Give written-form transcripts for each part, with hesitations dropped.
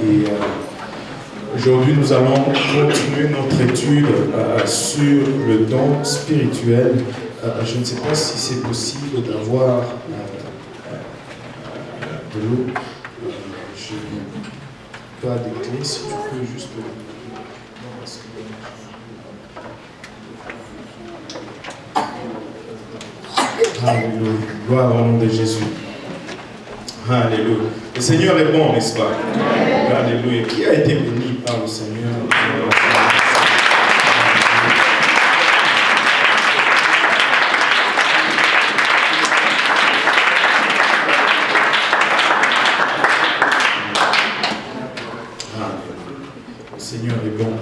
Et aujourd'hui, nous allons continuer notre étude sur le don spirituel. Je ne sais pas si c'est possible d'avoir de l'eau. Je n'ai pas de clé, si tu peux juste... Alléluia. Gloire au nom de Jésus. Alléluia. Le Seigneur est bon, n'est-ce pas? Alléluia. Qui a été béni par le Seigneur? Le Seigneur est bon.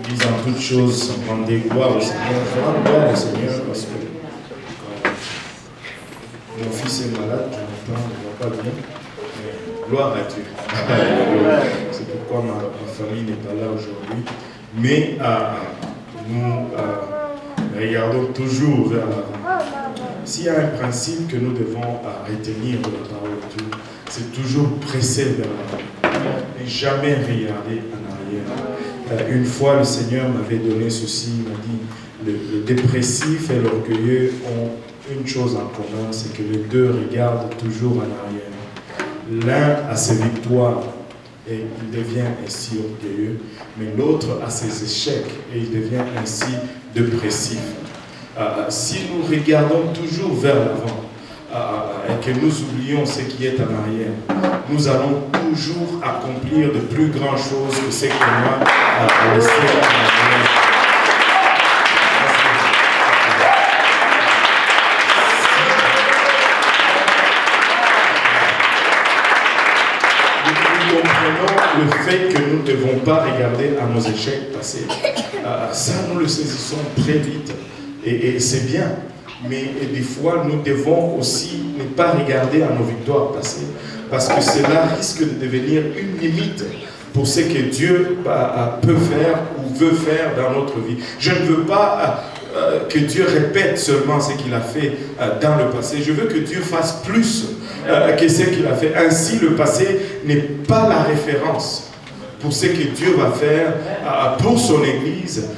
Disant toutes choses, rendez gloire au Seigneur. Rendez gloire au Seigneur parce que mon fils est malade, Jonathan, il ne va pas bien. Gloire à Dieu. C'est pourquoi ma famille n'est pas là aujourd'hui. Mais nous regardons toujours vers l'avant. S'il y a un principe que nous devons retenir de la parole de Dieu, c'est toujours presser vers l'avant. Et jamais regarder en arrière. Une fois, le Seigneur m'avait donné ceci, il m'a dit, le dépressif et l'orgueilleux ont une chose en commun, c'est que les deux regardent toujours en arrière. L'un a ses victoires et il devient ainsi orgueilleux, mais l'autre a ses échecs et il devient ainsi dépressif. Si nous regardons toujours vers l'avant et que nous oublions ce qui est en arrière, nous allons toujours accomplir de plus grandes choses que ce que moi a laissé en arrière. Le fait que nous ne devons pas regarder à nos échecs passés, ça nous le saisissons très vite et c'est bien, mais des fois nous devons aussi ne pas regarder à nos victoires passées parce que cela risque de devenir une limite pour ce que Dieu peut faire ou veut faire dans notre vie. Je ne veux pas que Dieu répète seulement ce qu'il a fait dans le passé, je veux que Dieu fasse plus que ce qu'il a fait. Ainsi, le passé n'est pas la référence pour ce que Dieu va faire pour son Église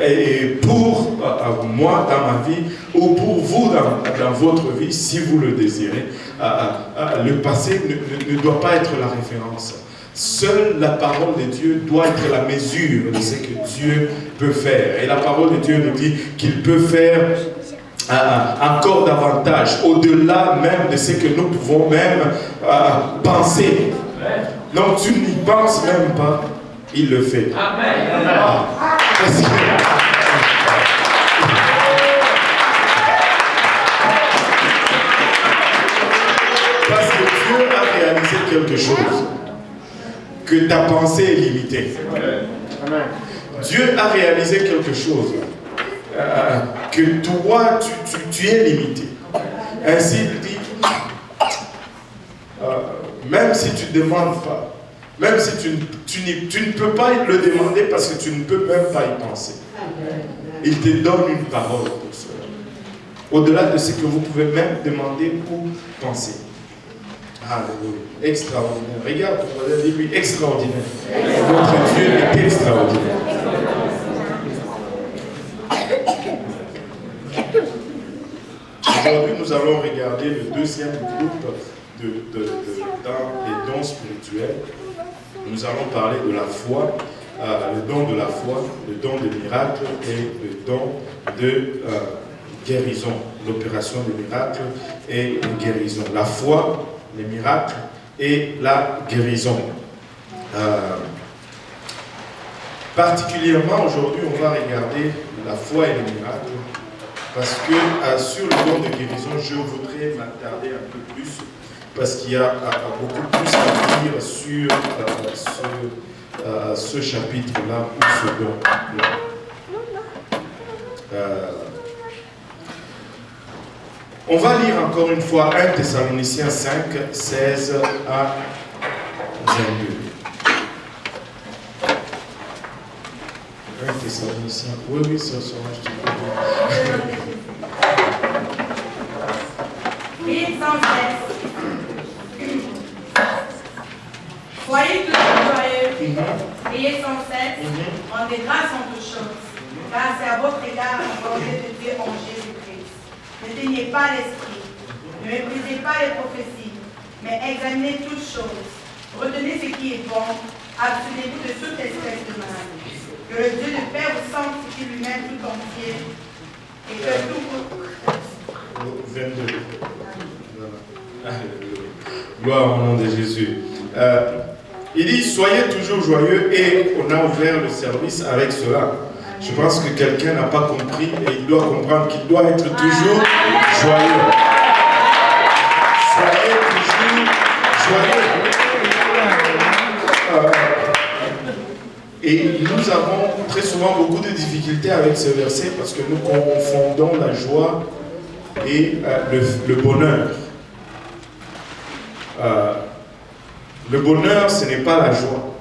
et pour moi dans ma vie ou pour vous dans votre vie, si vous le désirez. Le passé ne doit pas être la référence. Seule la parole de Dieu doit être la mesure de ce que Dieu peut faire. Et la parole de Dieu nous dit qu'il peut faire encore davantage, au-delà même de ce que nous pouvons même penser. Donc tu n'y penses même pas, il le fait. Amen. Parce que Dieu a réalisé quelque chose, que ta pensée est limitée. Dieu a réalisé quelque chose, que toi, tu es limité. Ainsi, il dit, même si tu ne demandes pas, même si tu ne peux pas le demander parce que tu ne peux même pas y penser. Il te donne une parole pour cela. Au-delà de ce que vous pouvez même demander ou penser. Alléluia. Extraordinaire. Regarde, dis-lui extraordinaire. Notre Dieu est extraordinaire. Aujourd'hui, nous allons regarder le deuxième groupe dans les dons spirituels. Nous allons parler de la foi, le don de la foi, le don de miracle et le don de guérison, l'opération de miracle et de guérison. La foi, les miracles et la guérison. Particulièrement aujourd'hui, on va regarder la foi et les miracles parce que sur le don de guérison, je voudrais m'attarder un peu plus parce qu'il y a beaucoup plus à dire sur ce chapitre-là ou ce don-là. On va lire encore une fois 1 Thessaloniciens 5, 16 à 22. 1 Thessaloniciens, oui, ça sera, je te Soyez toujours joyeux, priez sans cesse, rendez grâce en toutes choses, car c'est à votre égard la volonté de Dieu en Jésus-Christ. N'éteignez pas l'esprit, ne méprisez pas les prophéties, mais examinez toutes choses. Retenez ce qui est bon, abstenez-vous de toute espèce de mal. Que le Dieu de paix vous sanctifie lui-même tout entier, et que tout... 22. Gloire au nom de Jésus. Il dit, soyez toujours joyeux, et on a ouvert le service avec cela. Je pense que quelqu'un n'a pas compris et il doit comprendre qu'il doit être toujours joyeux. Soyez toujours joyeux. Et nous avons très souvent beaucoup de difficultés avec ce verset parce que nous confondons la joie et le bonheur. Le bonheur, ce n'est pas la joie.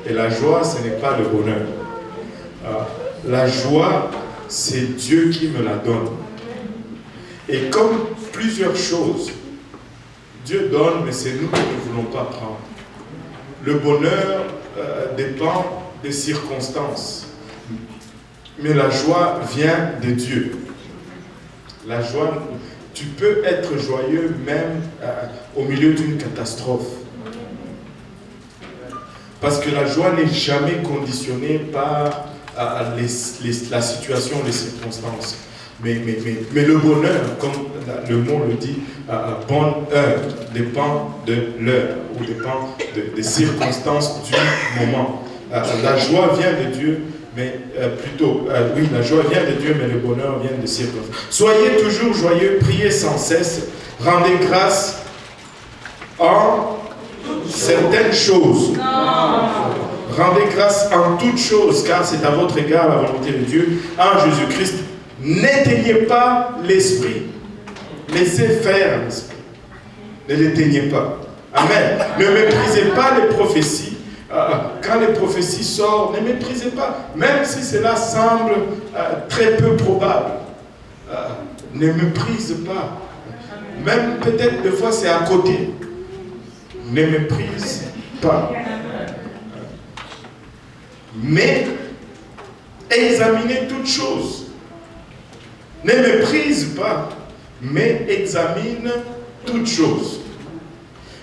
Et la joie, ce n'est pas le bonheur. La joie, c'est Dieu qui me la donne. Et comme plusieurs choses, Dieu donne, mais c'est nous qui ne voulons pas prendre. Le bonheur dépend des circonstances. Mais la joie vient de Dieu. La joie, tu peux être joyeux même au milieu d'une catastrophe. Parce que la joie n'est jamais conditionnée par la situation, les circonstances. Mais le bonheur, comme le mot le dit, bonheur dépend de l'heure ou dépend des circonstances du moment. La joie vient de Dieu, mais oui, la joie vient de Dieu, mais le bonheur vient de circonstances. Soyez toujours joyeux, priez sans cesse, rendez grâce en certaines choses. Rendez grâce en toutes choses, car c'est à votre égard la volonté de Dieu en Jésus-Christ. N'éteignez pas l'esprit. Laissez faire l'esprit. Ne l'éteignez pas. Amen. Ne méprisez pas les prophéties. Quand les prophéties sortent, ne méprisez pas. Même si cela semble très peu probable. Ne méprise pas. Même peut-être des fois c'est à côté. Ne méprise pas. Mais examinez toutes choses. Ne méprise pas, mais examine toutes choses.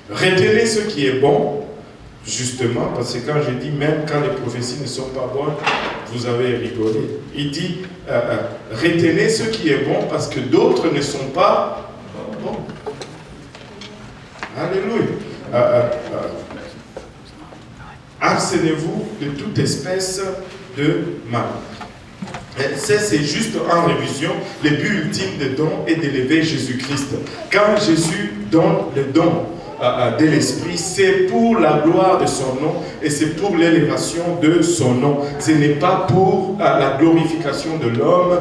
Retenez ce qui est bon, justement, parce que quand je dis même quand les prophéties ne sont pas bonnes, vous avez rigolé. Il dit, retenez ce qui est bon parce que d'autres ne sont pas bons. Alléluia. Abstenez-vous de toute espèce de mal. Ça, c'est juste en révision. Le but ultime des dons est d'élever Jésus-Christ. Quand Jésus donne le don de l'Esprit, c'est pour la gloire de son nom et c'est pour l'élévation de son nom. Ce n'est pas pour la glorification de l'homme,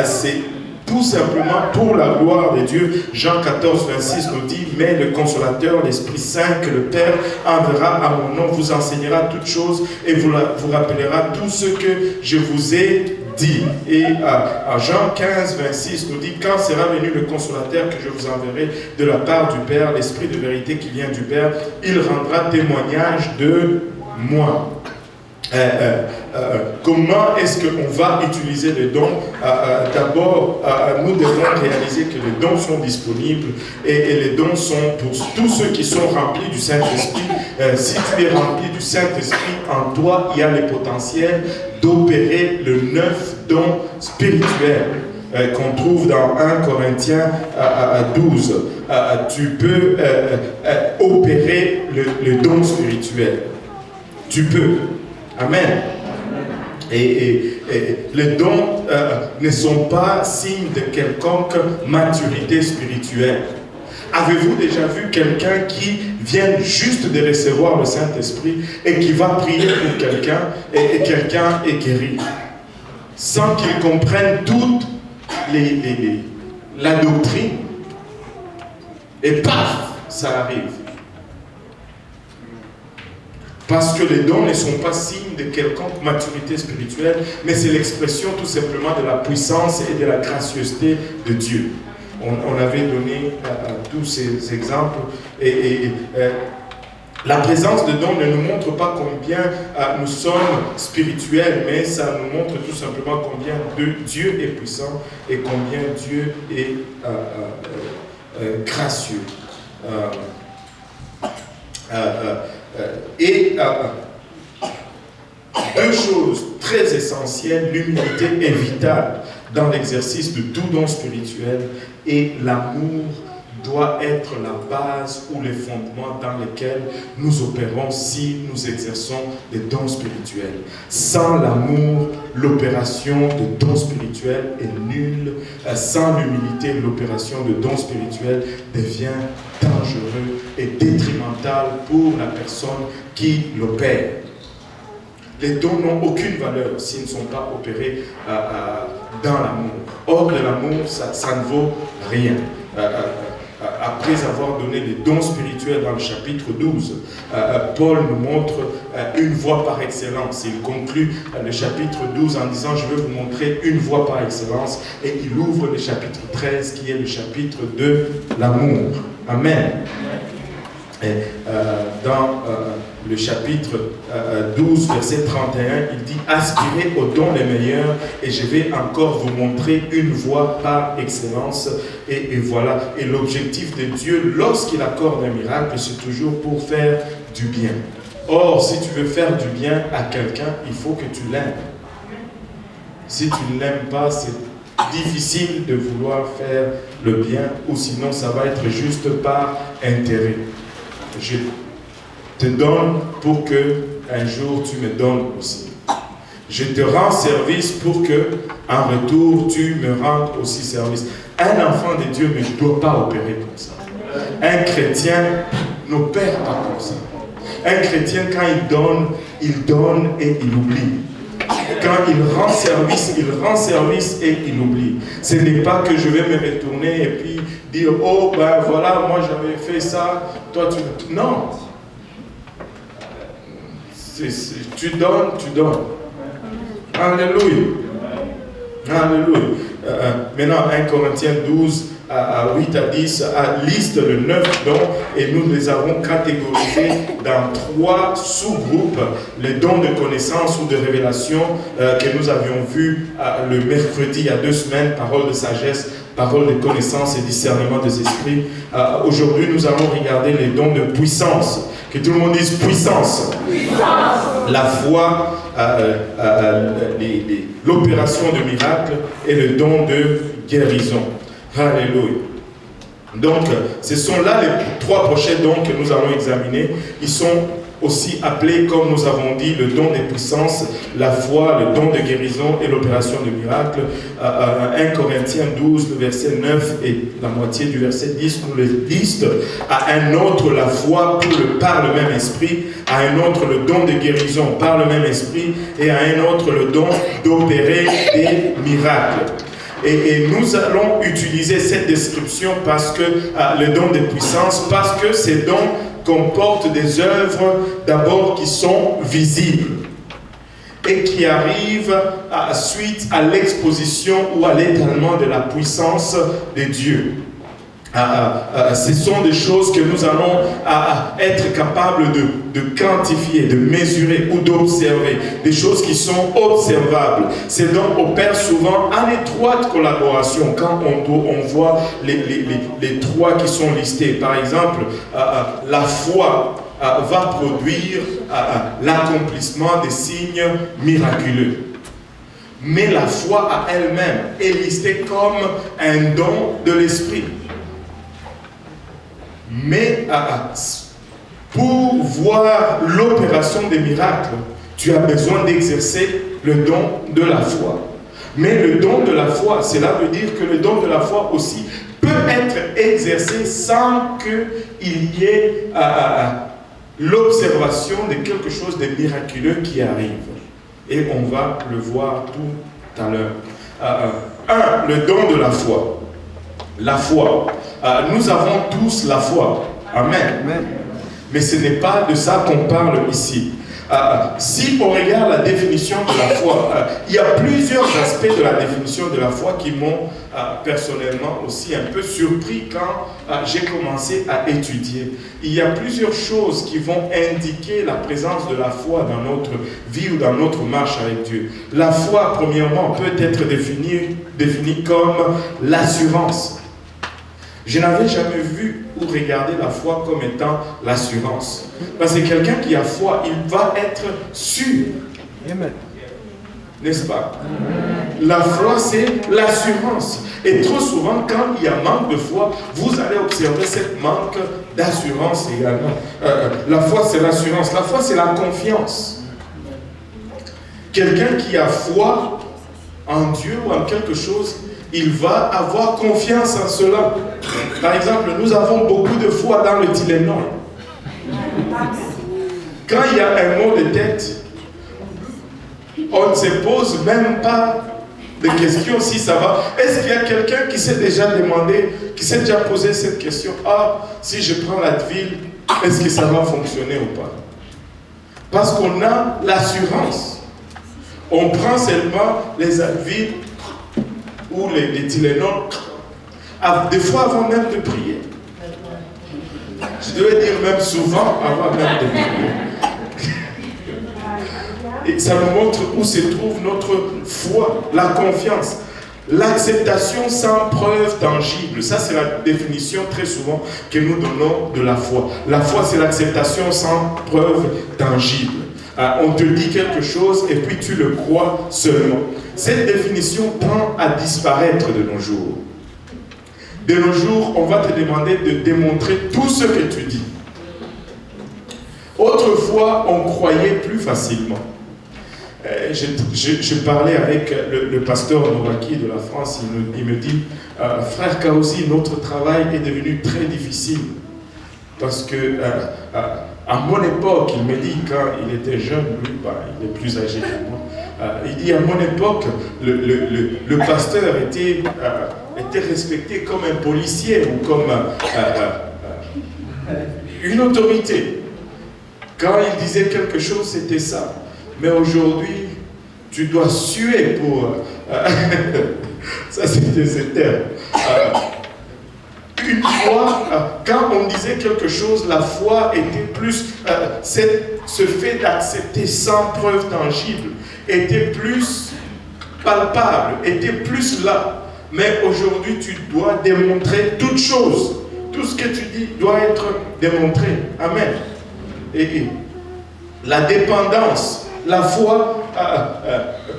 c'est tout simplement pour la gloire de Dieu. Jean 14, 26 nous dit, mais le Consolateur, l'Esprit Saint que le Père enverra à mon nom, vous enseignera toutes choses et vous rappellera tout ce que je vous ai dit. Et à Jean 15, 26 nous dit, quand sera venu le Consolateur que je vous enverrai de la part du Père, l'Esprit de vérité qui vient du Père, il rendra témoignage de moi. Comment est-ce qu'on va utiliser les dons? D'abord, nous devons réaliser que les dons sont disponibles et les dons sont pour tous ceux qui sont remplis du Saint-Esprit. Si tu es rempli du Saint-Esprit, en toi, il y a le potentiel d'opérer le 9 dons spirituels qu'on trouve dans 1 Corinthiens 12. Tu peux opérer le don spirituel. Tu peux. Amen. Et les dons ne sont pas signes de quelconque maturité spirituelle. Avez-vous déjà vu quelqu'un qui vient juste de recevoir le Saint-Esprit et qui va prier pour quelqu'un et quelqu'un est guéri sans qu'il comprenne toute la doctrine et paf, ça arrive. Parce que les dons ne sont pas signes de quelconque maturité spirituelle, mais c'est l'expression tout simplement de la puissance et de la gracieuseté de Dieu. On avait donné tous ces exemples. La présence de dons ne nous montre pas combien nous sommes spirituels, mais ça nous montre tout simplement combien Dieu est puissant et combien Dieu est gracieux. Deux choses très essentielles, l'humilité est vitale dans l'exercice de tout don spirituel et l'amour doit être la base ou les fondements dans lesquels nous opérons si nous exerçons des dons spirituels. Sans l'amour, l'opération de dons spirituels est nulle. Sans l'humilité, l'opération de dons spirituels devient dangereux et détrimental pour la personne qui l'opère. Les dons n'ont aucune valeur s'ils ne sont pas opérés dans l'amour. Hors de l'amour, ça ne vaut rien. Après avoir donné les dons spirituels dans le chapitre 12, Paul nous montre une voie par excellence. Il conclut le chapitre 12 en disant « Je vais vous montrer une voie par excellence » et il ouvre le chapitre 13 qui est le chapitre de l'amour. Amen. Et, dans le chapitre 12, verset 31, il dit « Aspirez aux dons les meilleurs et je vais encore vous montrer une voie par excellence. » Et voilà. Et l'objectif de Dieu, lorsqu'il accorde un miracle, c'est toujours pour faire du bien. Or, si tu veux faire du bien à quelqu'un, il faut que tu l'aimes. Si tu ne l'aimes pas, c'est difficile de vouloir faire le bien, ou sinon ça va être juste par intérêt. Je te donne pour que un jour tu me donnes aussi. Je te rends service pour que en retour tu me rendes aussi service. Un enfant de Dieu ne doit pas opérer comme ça. Un chrétien n'opère pas comme ça. Un chrétien, quand il donne et il oublie. Quand il rend service et il oublie. Ce n'est pas que je vais me retourner et puis dire « Oh, ben voilà, moi j'avais fait ça, toi tu... » Non. Tu donnes. Alléluia. Alléluia. Maintenant, 1 Corinthiens 12, à 8 à 10, liste le 9 dons et nous les avons catégorisés dans 3 sous-groupes. Les dons de connaissance ou de révélation que nous avions vus le mercredi il y a 2 semaines, parole de sagesse, parole de connaissance et discernement des esprits. Aujourd'hui, nous allons regarder les dons de puissance. Que tout le monde dise puissance. Puissance. La foi, l'opération de miracle et le don de guérison. Alléluia. Donc, ce sont là les 3 prochains dons que nous allons examiner. Ils sont aussi appelés, comme nous avons dit, le don des puissances, la foi, le don de guérison et l'opération de miracle. 1 Corinthiens 12, le verset 9 et la moitié du verset 10 nous les liste. À un autre, la foi par le même esprit. À un autre, le don de guérison par le même esprit. Et à un autre, le don d'opérer des miracles. Et nous allons utiliser cette description parce que le don de puissance, parce que ces dons comportent des œuvres d'abord qui sont visibles et qui arrivent suite à l'exposition ou à l'étalement de la puissance de Dieu. Ce sont des choses que nous allons être capables de quantifier, de mesurer ou d'observer. Des choses qui sont observables. Ces dons opèrent souvent en étroite collaboration quand on voit les 3 qui sont listés. Par exemple, la foi va produire l'accomplissement des signes miraculeux. Mais la foi à elle-même est listée comme un don de l'esprit. Mais pour voir l'opération des miracles, tu as besoin d'exercer le don de la foi. Mais le don de la foi, cela veut dire que le don de la foi aussi peut être exercé sans qu'il y ait l'observation de quelque chose de miraculeux qui arrive. Et on va le voir tout à l'heure. Le don de la foi. La foi. Nous avons tous la foi. Amen. Amen. Mais ce n'est pas de ça qu'on parle ici. Si on regarde la définition de la foi, il y a plusieurs aspects de la définition de la foi qui m'ont personnellement aussi un peu surpris quand j'ai commencé à étudier. Il y a plusieurs choses qui vont indiquer la présence de la foi dans notre vie ou dans notre marche avec Dieu. La foi, premièrement, peut être définie comme l'assurance. Je n'avais jamais vu ou regardé la foi comme étant l'assurance. Parce que quelqu'un qui a foi, il va être sûr. N'est-ce pas? La foi, c'est l'assurance. Et trop souvent, quand il y a manque de foi, vous allez observer cette manque d'assurance également. La foi, c'est l'assurance. La foi, c'est la confiance. Quelqu'un qui a foi en Dieu ou en quelque chose, il va avoir confiance en cela. Par exemple, nous avons beaucoup de foi dans le Tylenol. Quand il y a un mot de tête, on ne se pose même pas de questions si ça va. Est-ce qu'il y a quelqu'un qui s'est déjà demandé, qui s'est déjà posé cette question? Ah, si je prends l'Advil, est-ce que ça va fonctionner ou pas? Parce qu'on a l'assurance. On prend seulement les Advil ou les Tylenol, des fois avant même de prier. Je devais dire même souvent avant même de prier. Et ça nous montre où se trouve notre foi, la confiance. L'acceptation sans preuve tangible. Ça, c'est la définition très souvent que nous donnons de la foi. La foi, c'est l'acceptation sans preuve tangible. On te dit quelque chose et puis tu le crois seulement. Cette définition tend à disparaître de nos jours. De nos jours, on va te demander de démontrer tout ce que tu dis. Autrefois, on croyait plus facilement. Je parlais avec le pasteur Nouraki de la France, il me dit, frère Kaosi, notre travail est devenu très difficile. Parce que à mon époque, il me dit, quand il était jeune, lui, il est plus âgé que moi, il dit, à mon époque, le pasteur était respecté comme un policier ou comme une autorité. Quand il disait quelque chose, c'était ça. Mais aujourd'hui, tu dois suer pour... ça, c'était ces termes. Une fois, quand on disait quelque chose, la foi était plus... ce fait d'accepter sans preuve tangible était plus palpable, était plus là. Mais aujourd'hui, tu dois démontrer toute chose. Tout ce que tu dis doit être démontré. Amen. Et la dépendance, la foi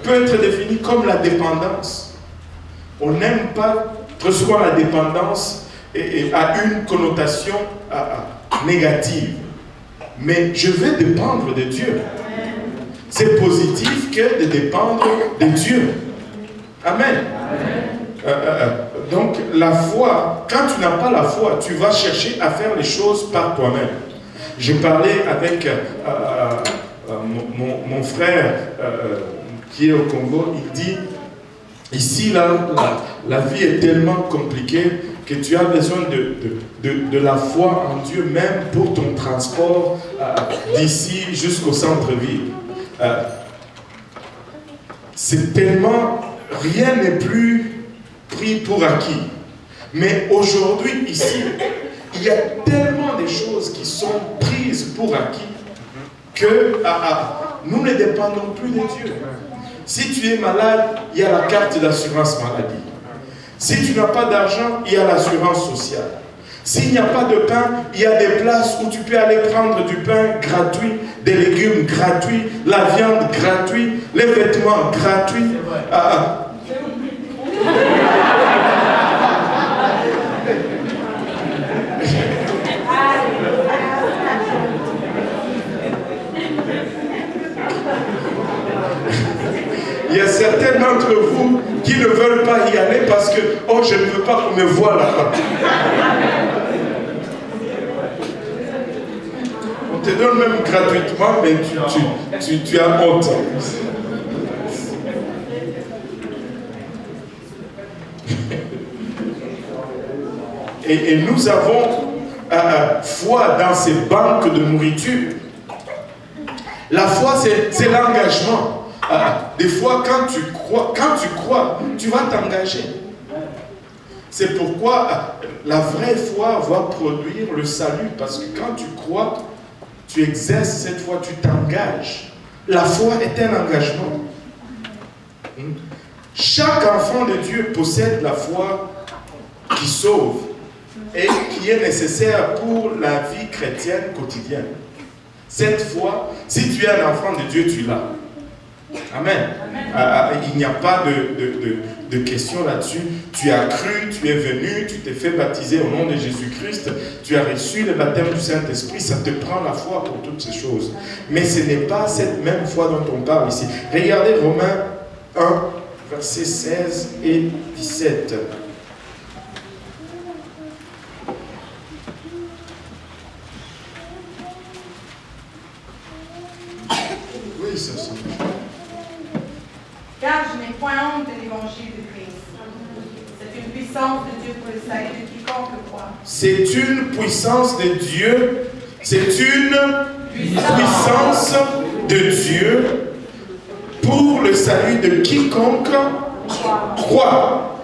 peut être définie comme la dépendance. On n'aime pas trop souvent la dépendance et a une connotation négative. Mais je vais dépendre de Dieu. C'est positif que de dépendre de Dieu. Amen. Donc la foi, quand tu n'as pas la foi, tu vas chercher à faire les choses par toi-même. J'ai parlé avec mon frère qui est au Congo, il dit, ici là, la vie est tellement compliquée que tu as besoin de la foi en Dieu, même pour ton transport d'ici jusqu'au centre-ville. C'est tellement, rien n'est plus pris pour acquis. Mais aujourd'hui, ici, il y a tellement de choses qui sont prises pour acquis que nous ne dépendons plus de Dieu. Si tu es malade, il y a la carte d'assurance maladie. Si tu n'as pas d'argent, il y a l'assurance sociale. S'il n'y a pas de pain, il y a des places où tu peux aller prendre du pain gratuit, des légumes gratuits, la viande gratuite, les vêtements gratuits. Il y a certains d'entre vous qui ne veulent pas y aller parce que, oh, je ne veux pas qu'on me voie là-bas. On te donne même gratuitement, mais tu as honte. Et nous avons foi dans ces banques de nourriture. La foi, c'est l'engagement. Des fois, quand tu crois, tu vas t'engager. C'est pourquoi la vraie foi va produire le salut. Parce que quand tu crois, tu exerces cette foi, tu t'engages. La foi est un engagement. Chaque enfant de Dieu possède la foi qui sauve et qui est nécessaire pour la vie chrétienne quotidienne. Cette foi, si tu es un enfant de Dieu, tu l'as. Amen. Il n'y a pas de question là-dessus. Tu as cru, tu es venu, tu t'es fait baptiser au nom de Jésus-Christ, tu as reçu le baptême du Saint-Esprit, ça te prend la foi pour toutes ces choses. Mais ce n'est pas cette même foi dont on parle ici. Regardez Romains 1, versets 16 et 17. Oui, ça semble. Car je n'ai point honte de l'évangile de Christ. C'est une puissance de Dieu pour le salut de quiconque croit. C'est une puissance de Dieu. C'est une puissance de Dieu pour le salut de quiconque croit.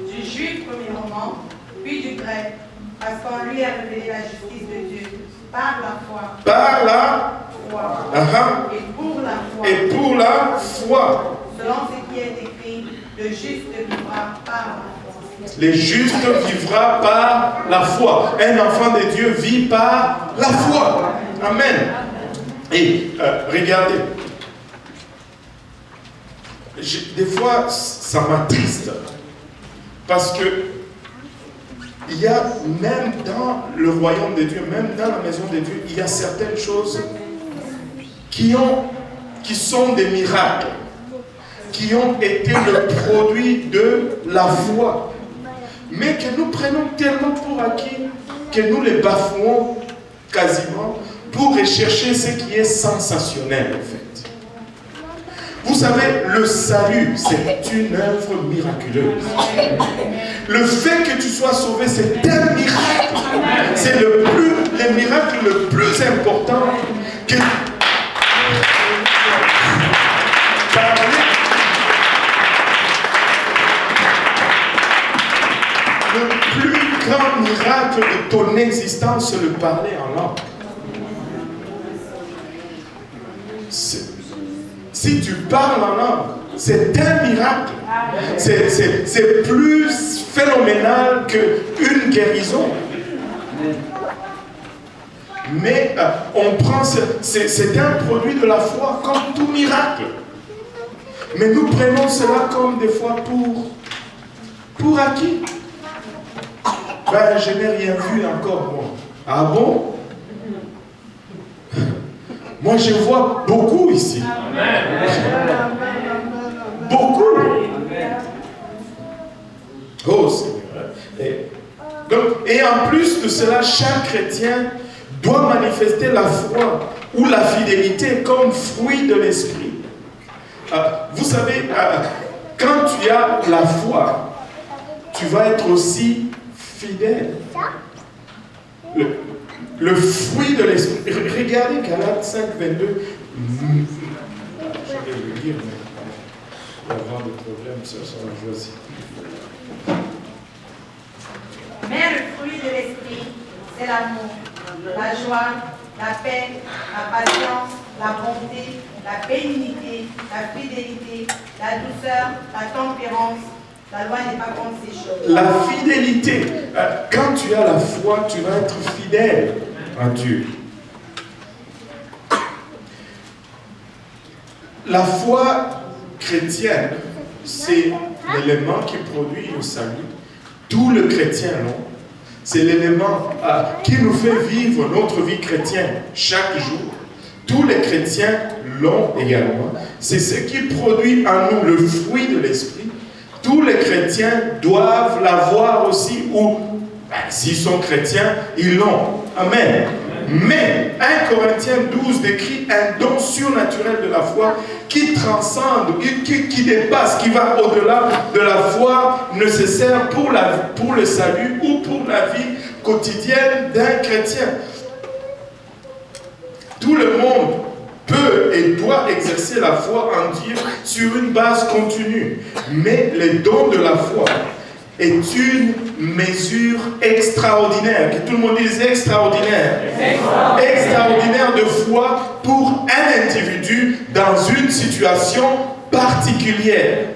Du juif premièrement, puis du grec, parce qu'on lui a révélé la justice de Dieu par la foi. Par la foi. Et pour la foi. Et pour la foi. Selon ce qui est écrit, le juste vivra par la foi. Le juste vivra par la foi. Un enfant de Dieu vit par la foi. Amen. Et regardez. Des fois, ça m'attriste. Parce que il y a même dans le royaume de Dieu, même dans la maison de Dieu, il y a certaines choses qui sont des miracles, qui ont été le produit de la foi, mais que nous prenons tellement pour acquis que nous les bafouons quasiment pour rechercher ce qui est sensationnel en fait. Vous savez, le salut, c'est une œuvre miraculeuse. Le fait que tu sois sauvé, c'est un miracle. C'est le miracle le plus important que... Le plus grand miracle de ton existence, c'est de parler en langue. Si tu parles en langue, c'est un miracle. C'est plus phénoménal qu'une guérison. Mais on prend, c'est un produit de la foi comme tout miracle. Mais nous prenons cela comme des fois pour acquis. Ben, je n'ai rien vu encore, moi. Ah bon? Moi, je vois beaucoup ici. Beaucoup. Oh, Seigneur. Et en plus de cela, chaque chrétien doit manifester la foi ou la fidélité comme fruit de l'esprit. Vous savez, quand tu as la foi, tu vas être aussi fidèle. Le fruit de l'esprit. Regardez Galates 5, 22. Je vais le lire, mais il va y avoir des problèmes, ça va choisir. Mais le fruit de l'esprit, c'est l'amour, la joie, la paix, la patience, la bonté, la bénignité, la fidélité, la douceur, la tempérance. La loi n'est pas contre ces choses. La fidélité. Quand tu as la foi, tu vas être fidèle à Dieu. La foi chrétienne, c'est l'élément qui produit le salut. Tout le chrétien, non? C'est l'élément qui nous fait vivre notre vie chrétienne chaque jour. Tous les chrétiens l'ont également. C'est ce qui produit en nous le fruit de l'esprit. Tous les chrétiens doivent l'avoir aussi, ou s'ils sont chrétiens, ils l'ont. Amen. Mais 1 Corinthiens 12 décrit un don surnaturel de la foi qui transcende, qui dépasse, qui va au-delà de la foi nécessaire pour le salut ou pour la vie quotidienne d'un chrétien. Tout le monde peut et doit exercer la foi en Dieu sur une base continue. Mais le don de la foi est une mesure extraordinaire. Que tout le monde dise extraordinaire. Extraordinaire de foi pour un individu dans une situation particulière.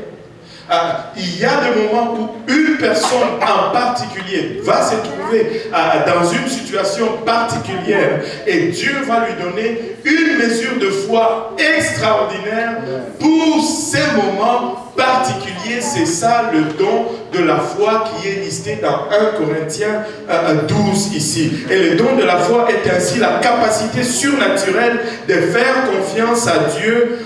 Il y a des moments où une personne en particulier va se trouver dans une situation particulière et Dieu va lui donner une mesure de foi extraordinaire pour ces moments particuliers. C'est ça le don de la foi qui est listé dans 1 Corinthiens 12 ici. Et le don de la foi est ainsi la capacité surnaturelle de faire confiance à Dieu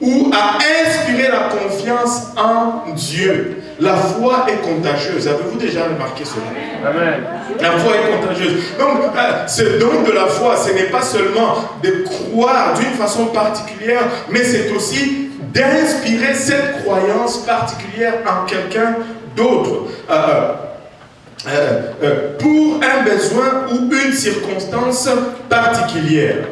ou à inspirer la confiance en Dieu. La foi est contagieuse. Avez-vous déjà remarqué cela? Amen. La foi est contagieuse. Donc, ce don de la foi, ce n'est pas seulement de croire d'une façon particulière, mais c'est aussi d'inspirer cette croyance particulière en quelqu'un d'autre. Pour un besoin ou une circonstance particulière.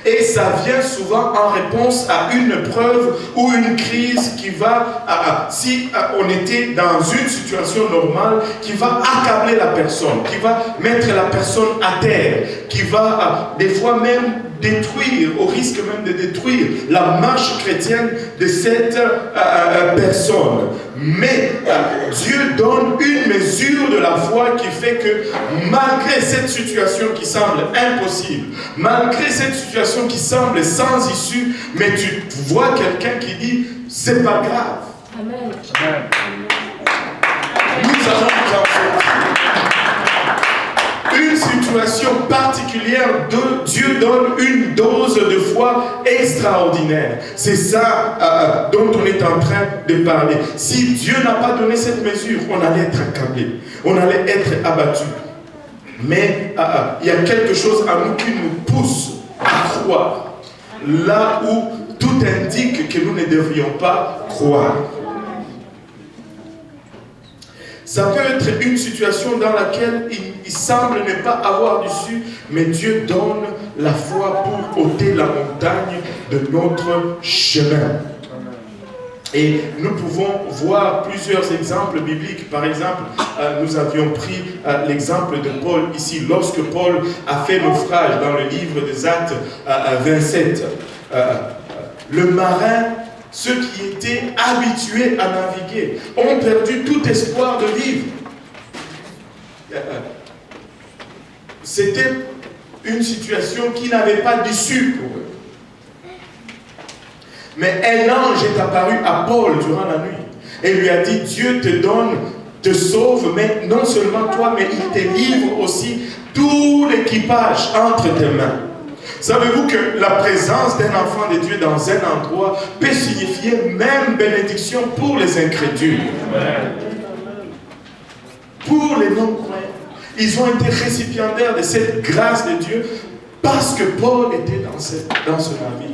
Et ça vient souvent en réponse à une preuve ou une crise qui va, si on était dans une situation normale, qui va accabler la personne, qui va mettre la personne à terre, qui va des fois même détruire, au risque même de détruire la marche chrétienne de cette personne. Mais Dieu donne une mesure de la foi qui fait que malgré cette situation qui semble impossible, malgré cette situation qui semble sans issue, mais tu vois quelqu'un qui dit c'est pas grave. Amen. Nous allons nous en sortir. Une situation particulière, Dieu donne une dose de foi extraordinaire. C'est ça dont on est en train de parler. Si Dieu n'a pas donné cette mesure, on allait être accablé, on allait être abattu. Mais il y a quelque chose à nous qui nous pousse à croire, là où tout indique que nous ne devrions pas croire. Ça peut être une situation dans laquelle il semble ne pas avoir d'issue, mais Dieu donne la foi pour ôter la montagne de notre chemin. Et nous pouvons voir plusieurs exemples bibliques. Par exemple, nous avions pris l'exemple de Paul ici. Lorsque Paul a fait naufrage dans le livre des Actes 27, le marin, ceux qui étaient habitués à naviguer, ont perdu tout espoir de vivre. C'était une situation qui n'avait pas d'issue pour eux. Mais un ange est apparu à Paul durant la nuit et lui a dit, Dieu te donne, te sauve, mais non seulement toi, mais il te livre aussi tout l'équipage entre tes mains. Savez-vous que la présence d'un enfant de Dieu dans un endroit peut signifier même bénédiction pour les incrédules? Pour les non-croyants. Ils ont été récipiendaires de cette grâce de Dieu parce que Paul était dans ce navire.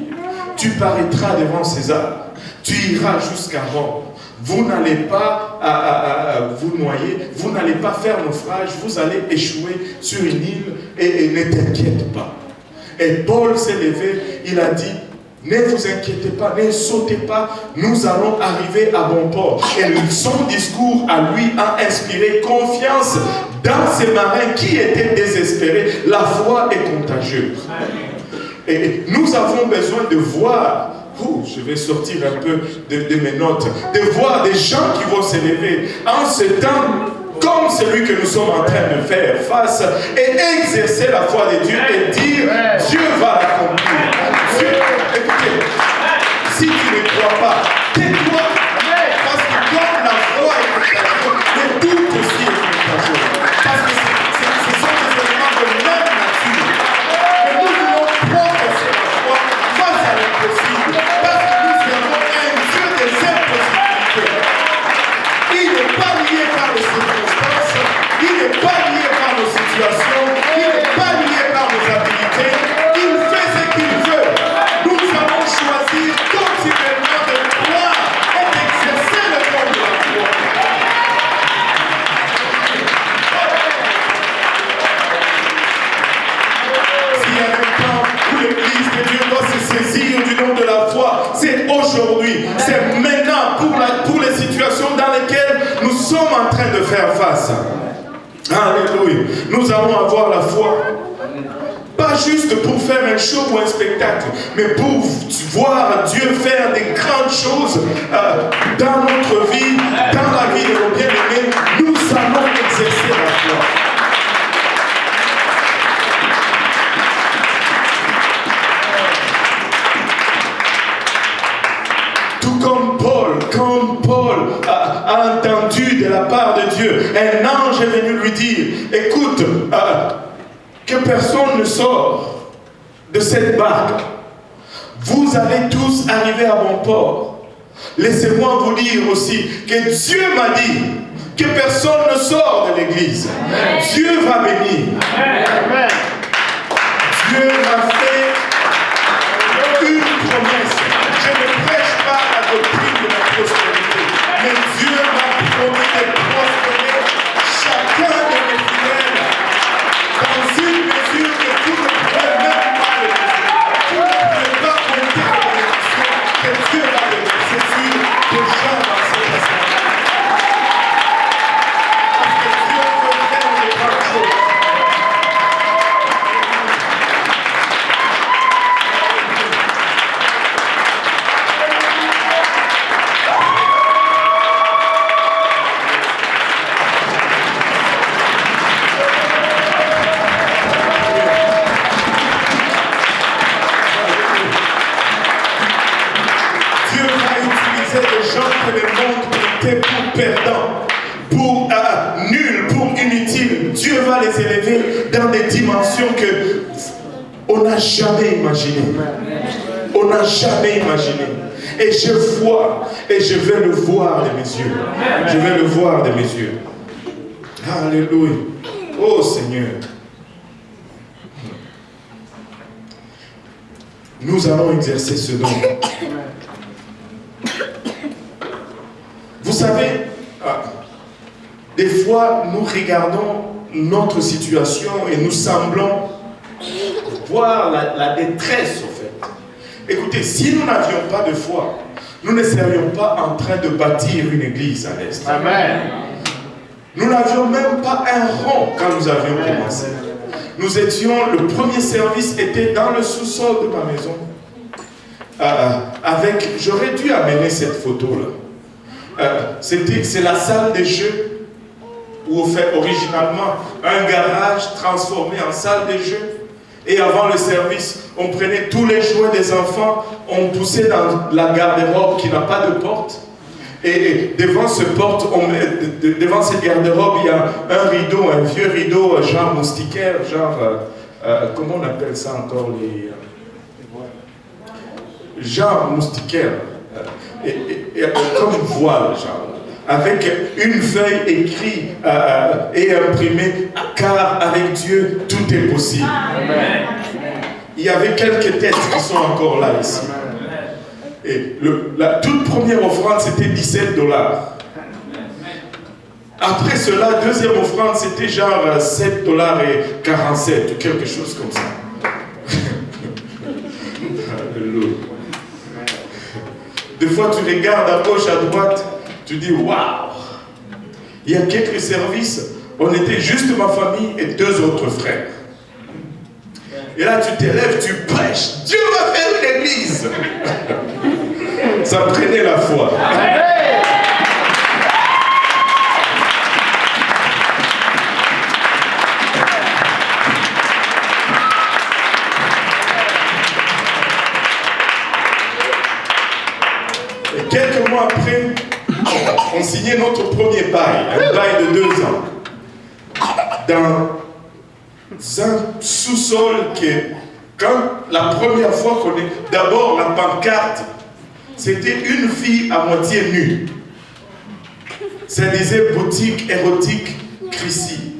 Tu paraîtras devant César, tu iras jusqu'à Rome. Vous n'allez pas vous noyer, vous n'allez pas faire naufrage, vous allez échouer sur une île et ne t'inquiète pas. Et Paul s'est levé, il a dit, ne vous inquiétez pas, ne sautez pas, nous allons arriver à bon port. Et son discours à lui a inspiré confiance dans ces marins qui étaient désespérés. La foi est contagieuse. Et nous avons besoin de voir, je vais sortir un peu de mes notes, de voir des gens qui vont s'élever en ce temps comme celui que nous sommes en train de faire face et exercer la foi de Dieu et dire Dieu va l'accomplir. Écoutez, si tu ne crois pas, tais-toi, parce que comme la foi est contagieuse, le doute aussi est contagieux. Parce que ce sont des éléments de même nature. Et nous voulons progresser la foi face à l'impossible, parce que nous avons un Dieu des impossibilités. Il n'est pas lié par les circonstances, il n'est pas lié par nos situations, il n'est pas lié par nos habilités, il fait faire face. Alléluia. Nous allons avoir la foi. Pas juste pour faire un show ou un spectacle, mais pour voir Dieu faire des grandes choses dans notre vie, dans la vie de nos bien-aimés. Nous allons exercer la foi. Tout comme Paul, quand Paul a entendu de la part de Dieu, un ange est venu lui dire, écoute, que personne ne sort de cette barque. Vous allez tous arriver à bon port. Laissez-moi vous dire aussi que Dieu m'a dit que personne ne sort de l'église. Dieu va bénir. Dieu m'a fait une promesse. Je ne prêche pas la doctrine de la prospérité, mais Dieu m'a promis de prospérer chacun de mes fidèles dans une mesure que tout ne pourrait même pas le faire. Tout ne pourrait pas compter la bénédiction que Dieu va donner. C'est sûr que Jean dans cet instant. Parce que Dieu veut faire de grandes choses. Le monde était pour perdants, pour nuls, pour inutiles. Dieu va les élever dans des dimensions que on n'a jamais imaginées. On n'a jamais imaginé. Et je vois, et je vais le voir de mes yeux. Je vais le voir de mes yeux. Alléluia. Oh Seigneur. Nous allons exercer ce don. Vous savez, des fois, nous regardons notre situation et nous semblons voir la détresse, au fait. Écoutez, si nous n'avions pas de foi, nous ne serions pas en train de bâtir une église à l'Est. Amen. Nous n'avions même pas un rond quand nous avions commencé. Nous étions, le premier service était dans le sous-sol de ma maison. J'aurais dû amener cette photo-là. C'est la salle des jeux où on fait originalement un garage transformé en salle des jeux. Et avant le service, on prenait tous les jouets des enfants, on poussait dans la garde-robe qui n'a pas de porte. Et devant cette garde-robe, il y a un rideau, un vieux rideau, genre moustiquaire, comment on appelle ça encore genre moustiquaire. Comme voile, genre, avec une feuille écrite et imprimée, car avec Dieu, tout est possible. Amen. Il y avait quelques têtes qui sont encore là ici. Et la toute première offrande, c'était $17. Après cela, deuxième offrande, c'était genre $7,47 ou quelque chose comme ça. Alléluia. Des fois, tu regardes à gauche, à droite, tu dis, waouh! Il y a quelques services, on était juste ma famille et 2 autres frères. Et là, tu t'élèves, tu prêches, Dieu va faire une église. Ça prenait la foi. Quelques mois après, on signait notre premier bail, un bail de 2 ans, dans un sous-sol que, quand la première fois qu'on est, d'abord la pancarte, c'était une fille à moitié nue. Ça disait boutique érotique Chrissy.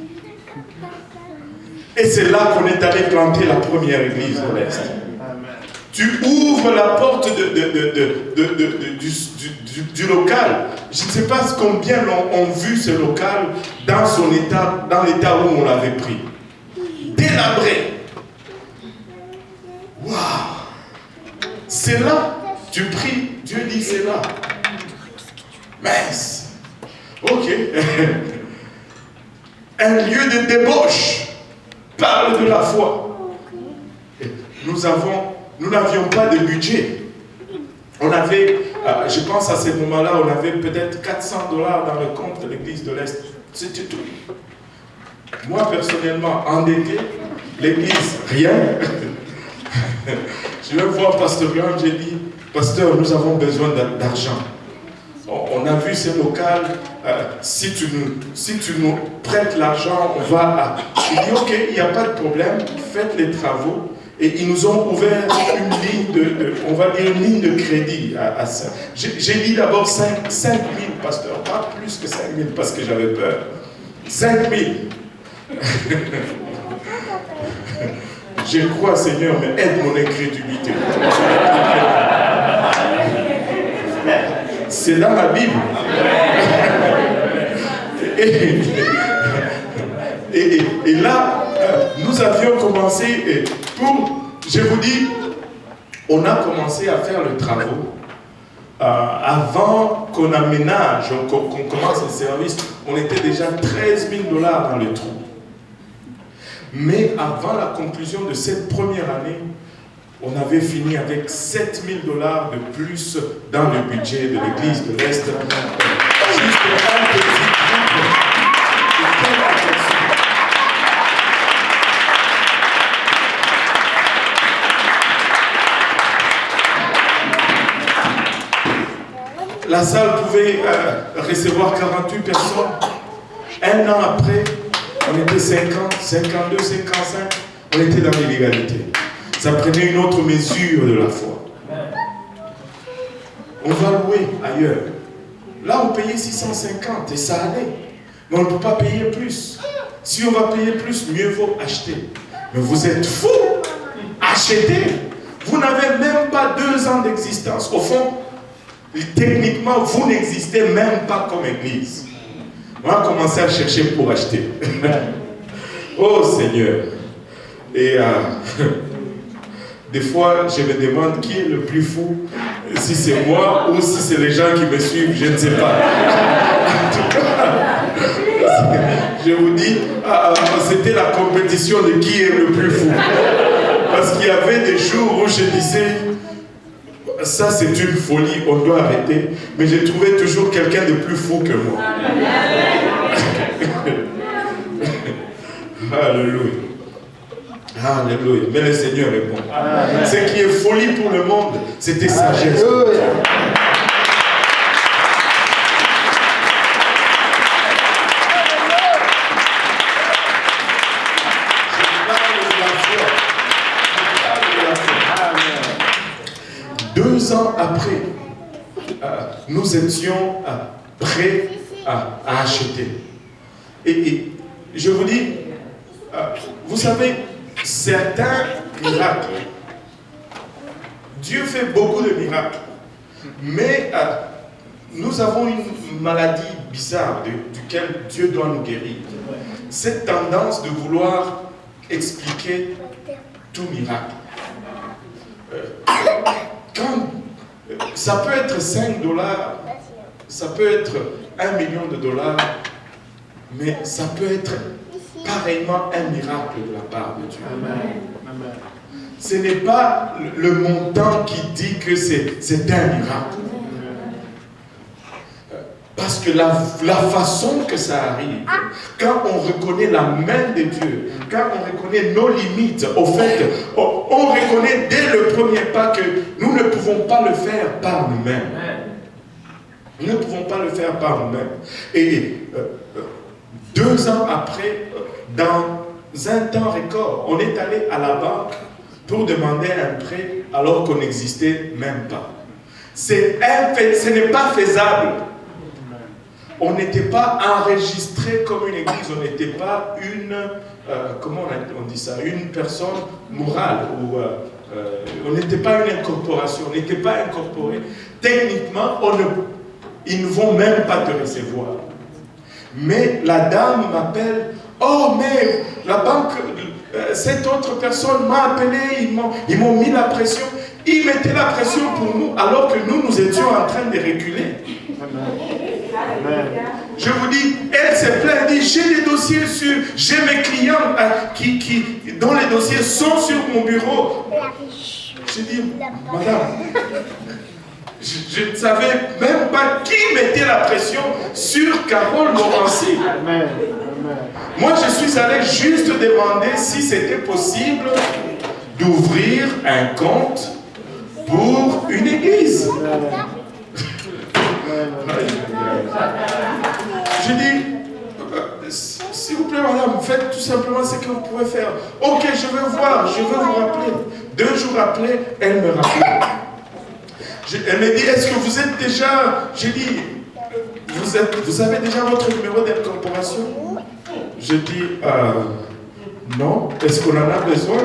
Et c'est là qu'on est allé planter la première église de l'Est. Tu ouvres la porte du local. Je ne sais pas combien ont vu ce local dans son état, dans l'état où on l'avait pris. Délabré. Waouh! C'est là, tu pries, Dieu dit c'est là. Mince. Ok. un lieu de débauche, parle de la foi. Et nous n'avions pas de budget. On avait, je pense à ce moment-là, on avait peut-être 400 $ dans le compte de l'église de l'Est. C'était tout. Moi, personnellement, endetté, l'église, rien. Je vais voir Pasteur Grant, j'ai dit, Pasteur, nous avons besoin d'argent. On a vu ce local, si tu nous prêtes l'argent, on va... Il dit, ok, il n'y a pas de problème, faites les travaux. Et ils nous ont ouvert une ligne on va dire une ligne de crédit à ça. J'ai dit d'abord 5 000, pasteur, pas plus que 5 000 parce que j'avais peur. 5 000. Je crois, Seigneur, mais aide mon incrédulité. C'est dans la Bible. Et là, nous avions commencé je vous dis, on a commencé à faire le travaux. Avant qu'on aménage, qu'on commence le service, on était déjà 13 000 $ dans le trou. Mais avant la conclusion de cette première année, on avait fini avec 7 000 $ de plus dans le budget de l'église de l'Est. Juste un petit groupe de quelques personnes. La salle pouvait recevoir 48 personnes. Un an après, on était 50, 52, 55. On était dans l'illégalité. Ça prenait une autre mesure de la foi. On va louer ailleurs. Là, on payait 650 et ça allait. Mais on ne peut pas payer plus. Si on va payer plus, mieux vaut acheter. Mais vous êtes fous. Achetez. Vous n'avez même pas 2 ans d'existence. Au fond, techniquement, vous n'existez même pas comme église. On va commencer à chercher pour acheter. Oh Seigneur. Et des fois, je me demande qui est le plus fou. Si c'est moi ou si c'est les gens qui me suivent, je ne sais pas. En tout cas, je vous dis, c'était la compétition de qui est le plus fou. Parce qu'il y avait des jours où je disais, ça c'est une folie, on doit arrêter. Mais j'ai trouvé toujours quelqu'un de plus fou que moi. Alléluia. Alléluia. Mais le Seigneur est bon. Amen. Ce qui est folie pour le monde, c'était sagesse. Deux ans après, nous étions prêts à acheter. Et je vous dis, vous savez, certains miracles, Dieu fait beaucoup de miracles, mais nous avons une maladie bizarre duquel Dieu doit nous guérir. Cette tendance de vouloir expliquer tout miracle. Ça peut être 5 $, ça peut être 1 million de $, mais ça peut être pareillement un miracle de la part de Dieu. Amen. Ce n'est pas le montant qui dit que c'est un miracle. Parce que la façon que ça arrive, quand on reconnaît la main de Dieu, quand on reconnaît nos limites, au fait, on reconnaît dès le premier pas que nous ne pouvons pas le faire par nous-mêmes. Nous ne pouvons pas le faire par nous-mêmes. Et 2 ans après, dans un temps record, on est allé à la banque pour demander un prêt alors qu'on n'existait même pas. Ce n'est pas faisable. On n'était pas enregistré comme une église, on n'était pas une, comment on dit ça, une personne morale, ou on n'était pas une incorporation, on n'était pas incorporé. Techniquement, ils ne vont même pas te recevoir. Mais la dame m'appelle, oh mais la banque, cette autre personne m'a appelé, ils m'ont mis la pression. Ils mettaient la pression pour nous alors que nous étions en train de reculer. Amen. Je vous dis, elle s'est plainte, elle dit, j'ai des dossiers j'ai mes clients dont les dossiers sont sur mon bureau. J'ai dit, madame, je ne savais même pas qui mettait la pression sur Carole Morancy. Moi, je suis allé juste demander si c'était possible d'ouvrir un compte pour une église. Je dis, s'il vous plaît, madame, faites tout simplement ce que vous pouvez faire. Ok, je vais voir, je vais vous rappeler. 2 jours après, elle me rappelle. Elle me dit, est-ce que vous êtes déjà... J'ai dit, vous avez déjà votre numéro d'incorporation? Je dis, non. Est-ce qu'on en a besoin?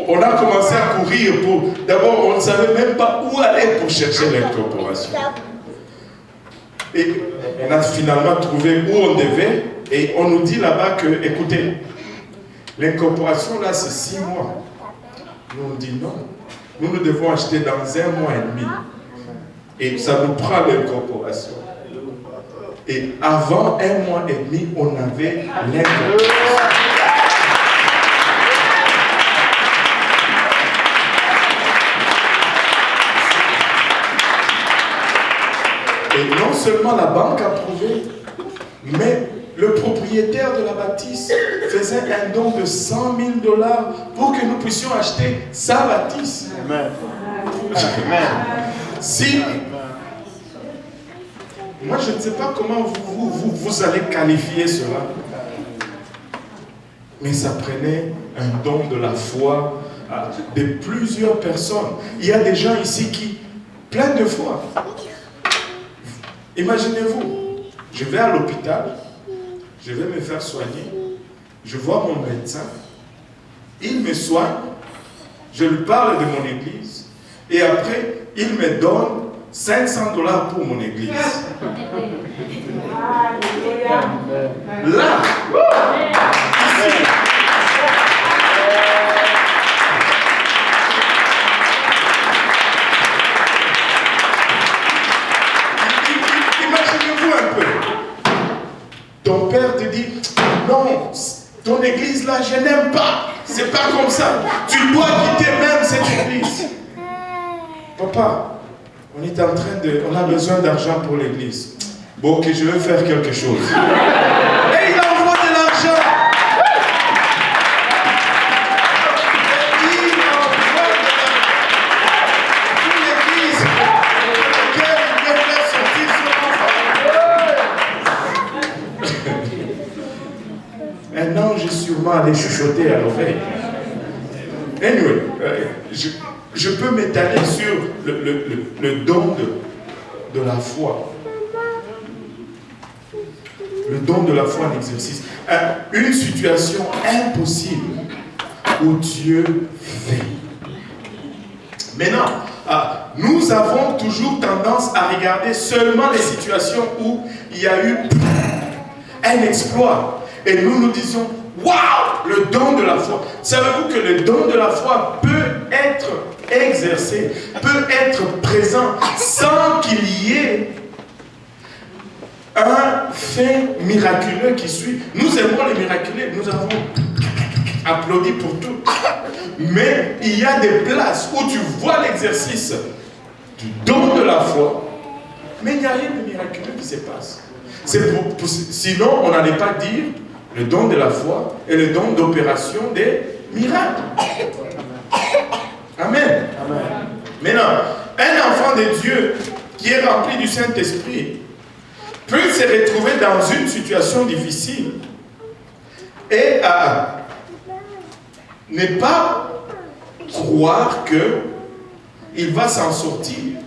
On a commencé à courir pour... D'abord, on ne savait même pas où aller pour chercher l'incorporation. Et on a finalement trouvé où on devait. Et on nous dit là-bas que, écoutez, l'incorporation là, c'est 6 mois. Nous, on dit non. Nous devons acheter dans 1 mois et demi. Et ça nous prend l'incorporation. Et avant 1 mois et demi, on avait l'incorporation. Et non seulement la banque a approuvé, mais le propriétaire de la bâtisse faisait un don de 100 000 $ pour que nous puissions acheter sa bâtisse. Amen. Si, moi je ne sais pas comment vous allez qualifier cela, mais ça prenait un don de la foi de plusieurs personnes. Il y a des gens ici qui, plein de foi. Imaginez-vous, je vais à l'hôpital, je vais me faire soigner, je vois mon médecin, il me soigne, je lui parle de mon église, et après, il me donne 500 $ pour mon église. Là, ici, ton père te dit, non, ton église là, je n'aime pas. C'est pas comme ça. Tu dois quitter même cette église. Papa, on a besoin d'argent pour l'église. Bon, ok, je vais faire quelque chose. Et il envoie de l'argent. Il envoie de l'argent pour l'église. Lequel il veut faire sortir son enfant. Un ange est sûrement allé chuchoter à l'oreille. Anyway, je peux m'étaler sur le don de la foi. Le don de la foi en exercice. Une situation impossible où Dieu fait. Maintenant, nous avons toujours tendance à regarder seulement les situations où il y a eu un exploit. Et nous nous disons, waouh, le don de la foi. Savez-vous que le don de la foi peut être exercé, peut être présent sans qu'il y ait un fait miraculeux qui suit. Nous aimons les miraculeux, nous avons applaudi pour tout. Mais il y a des places où tu vois l'exercice du don de la foi, mais il n'y a rien de miraculeux qui se passe. Sinon, on n'allait pas dire le don de la foi et le don d'opération des miracles. Amen. Amen. Maintenant, un enfant de Dieu qui est rempli du Saint-Esprit peut se retrouver dans une situation difficile et ne pas croire qu'il va s'en sortir.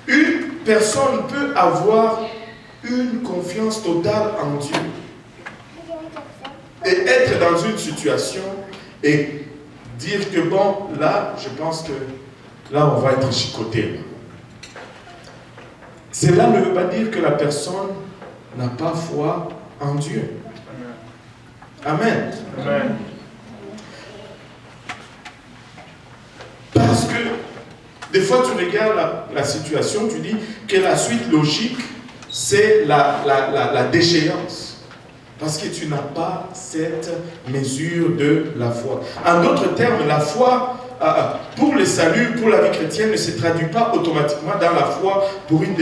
Une personne peut avoir une confiance totale en Dieu et être dans une situation et dire que bon, là, je pense que là, on va être chicoté. Cela ne veut pas dire que la personne n'a pas foi en Dieu. Amen. Amen. Parce que des fois tu regardes la situation, tu dis que la suite logique, c'est la déchéance. Parce que tu n'as pas cette mesure de la foi. En d'autres termes, la foi pour le salut, pour la vie chrétienne, ne se traduit pas automatiquement dans la foi pour une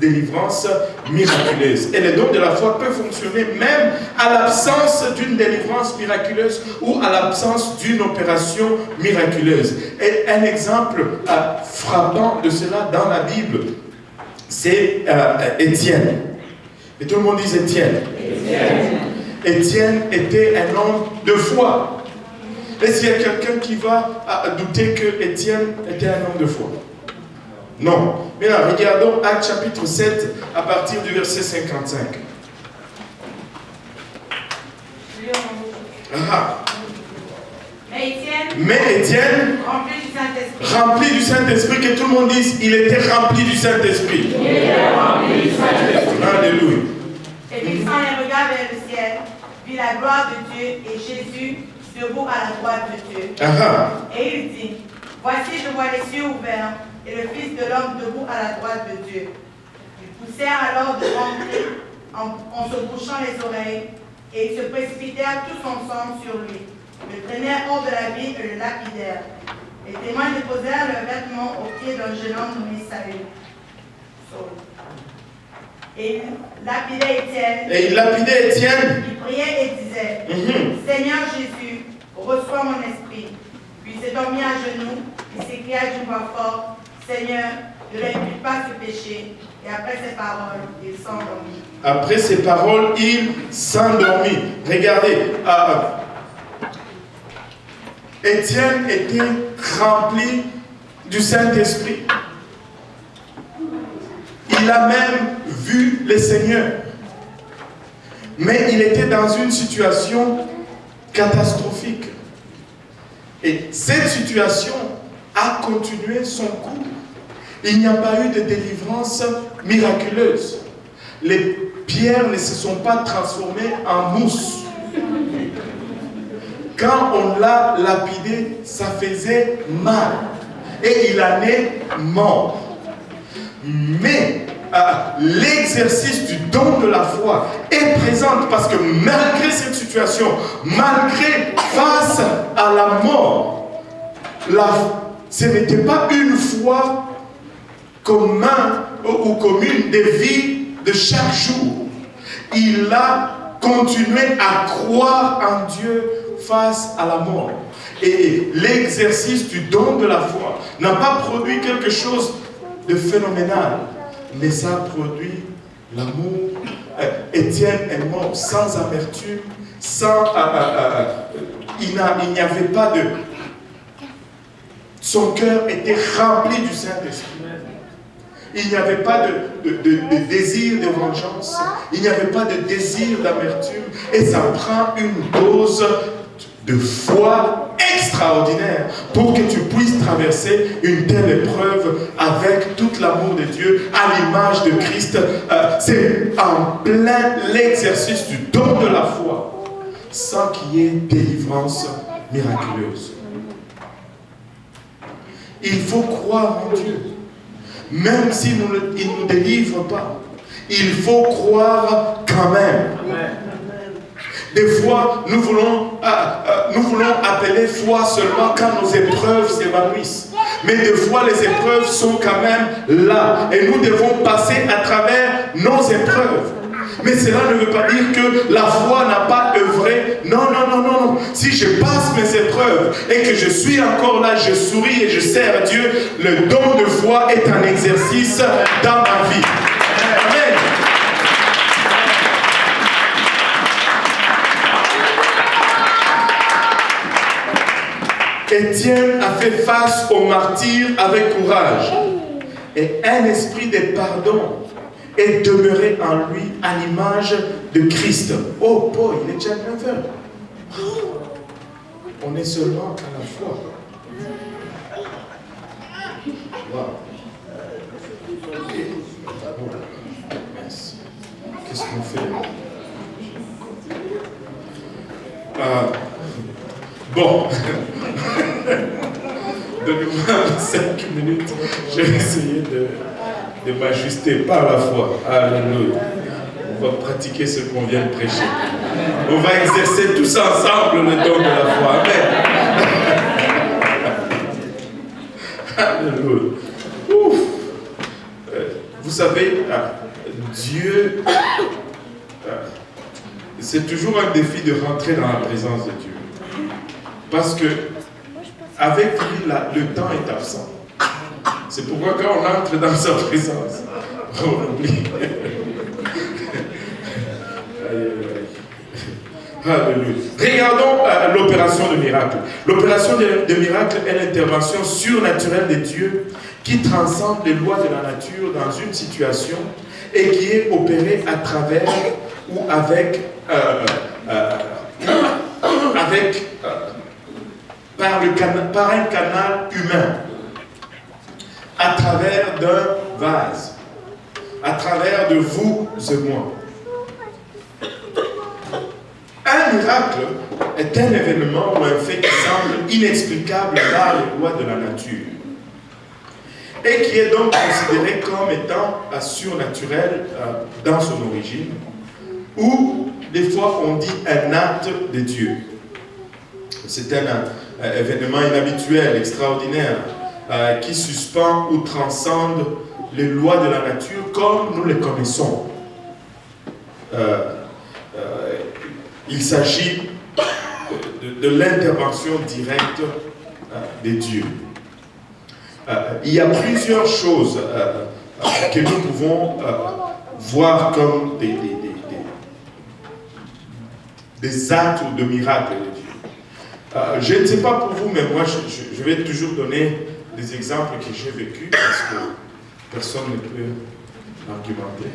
délivrance miraculeuse. Et les dons de la foi peuvent fonctionner même à l'absence d'une délivrance miraculeuse ou à l'absence d'une opération miraculeuse. Et un exemple frappant de cela dans la Bible, c'est Étienne. Et tout le monde dit Étienne. Étienne était un homme de foi. Est-ce qu'il y a quelqu'un qui va douter que Étienne était un homme de foi? Non. Maintenant, regardons Actes chapitre 7 à partir du verset 55. Mais Étienne, rempli du Saint-Esprit, que tout le monde dise, il était rempli du Saint-Esprit. Il était rempli du Saint-Esprit. Alléluia. Et fixant les regards vers le ciel, vit la gloire de Dieu et Jésus debout à la droite de Dieu. Et il dit, voici je vois les cieux ouverts et le Fils de l'homme debout à la droite de Dieu. Ils poussèrent alors de rentrer en se bouchant les oreilles et ils se précipitèrent tous ensemble sur lui. Le traînèrent hors de la ville et le lapidèrent. Les témoins déposèrent leurs vêtements aux pieds d'un jeune homme nommé Saül. Et il lapidait Étienne. Il priait et disait, Seigneur Jésus, reçois mon esprit. Puis s'étant mis à genoux, il s'écria d'une voix forte, Seigneur, ne répute pas ce péché. Et après ces paroles, il s'endormit. Après ces paroles, il s'endormit. Regardez, Étienne était rempli du Saint-Esprit. Il a même vu le Seigneur. Mais il était dans une situation catastrophique. Et cette situation a continué son cours. Il n'y a pas eu de délivrance miraculeuse. Les pierres ne se sont pas transformées en mousse. Quand on l'a lapidé, ça faisait mal. Et il en est mort. Mais l'exercice du don de la foi est présent parce que malgré cette situation, malgré face à la mort, ce n'était pas une foi commune ou commune des vies de chaque jour. Il a continué à croire en Dieu face à la mort. Et l'exercice du don de la foi n'a pas produit quelque chose de phénoménal, mais ça a produit l'amour. Étienne est mort sans amertume, il n'y avait pas de... Son cœur était rempli du Saint-Esprit. Il n'y avait pas de désir de vengeance, il n'y avait pas de désir d'amertume, et ça prend une dose de foi extraordinaire pour que tu puisses traverser une telle épreuve avec tout l'amour de Dieu à l'image de Christ. C'est en plein l'exercice du don de la foi sans qu'il y ait délivrance miraculeuse. Il faut croire en Dieu même s'il ne nous délivre pas. Il faut croire quand même. Des fois, nous voulons appeler foi seulement quand nos épreuves s'évanouissent. Mais des fois, les épreuves sont quand même là. Et nous devons passer à travers nos épreuves. Mais cela ne veut pas dire que la foi n'a pas œuvré. Non, non, non, non, non. Si je passe mes épreuves et que je suis encore là, je souris et je sers Dieu, le don de foi est un exercice dans ma vie. Amen. Étienne a fait face au martyr avec courage. Et un esprit de pardon est demeuré en lui à l'image de Christ. Oh, Paul, il est déjà 9h. On est seulement à la foi. Wow. Donnez-moi 5 minutes. Je vais essayer de m'ajuster par la foi. Alléluia. On va pratiquer ce qu'on vient de prêcher. On va exercer tous ensemble le don de la foi. Amen. Alléluia. Ouf. Vous savez, Dieu, c'est toujours un défi de rentrer dans la présence de Dieu. Parce que avec lui, le temps est absent. C'est pourquoi quand on entre dans sa présence, on oublie. Alléluia. Regardons l'opération de miracle. L'opération de miracle est l'intervention surnaturelle de Dieu qui transcende les lois de la nature dans une situation et qui est opérée à travers ou avec par un canal humain, à travers d'un vase, à travers de vous et moi. Un miracle est un événement ou un fait qui semble inexplicable par les lois de la nature et qui est donc considéré comme étant surnaturel dans son origine, ou des fois on dit un acte de Dieu. C'est un événement inhabituel, extraordinaire, qui suspend ou transcende les lois de la nature comme nous les connaissons. Il s'agit de l'intervention directe de Dieu. Il y a plusieurs choses que nous pouvons voir comme des actes ou de miracles de Dieu. Je ne sais pas pour vous, mais moi je vais toujours donner des exemples que j'ai vécus parce que personne ne peut argumenter.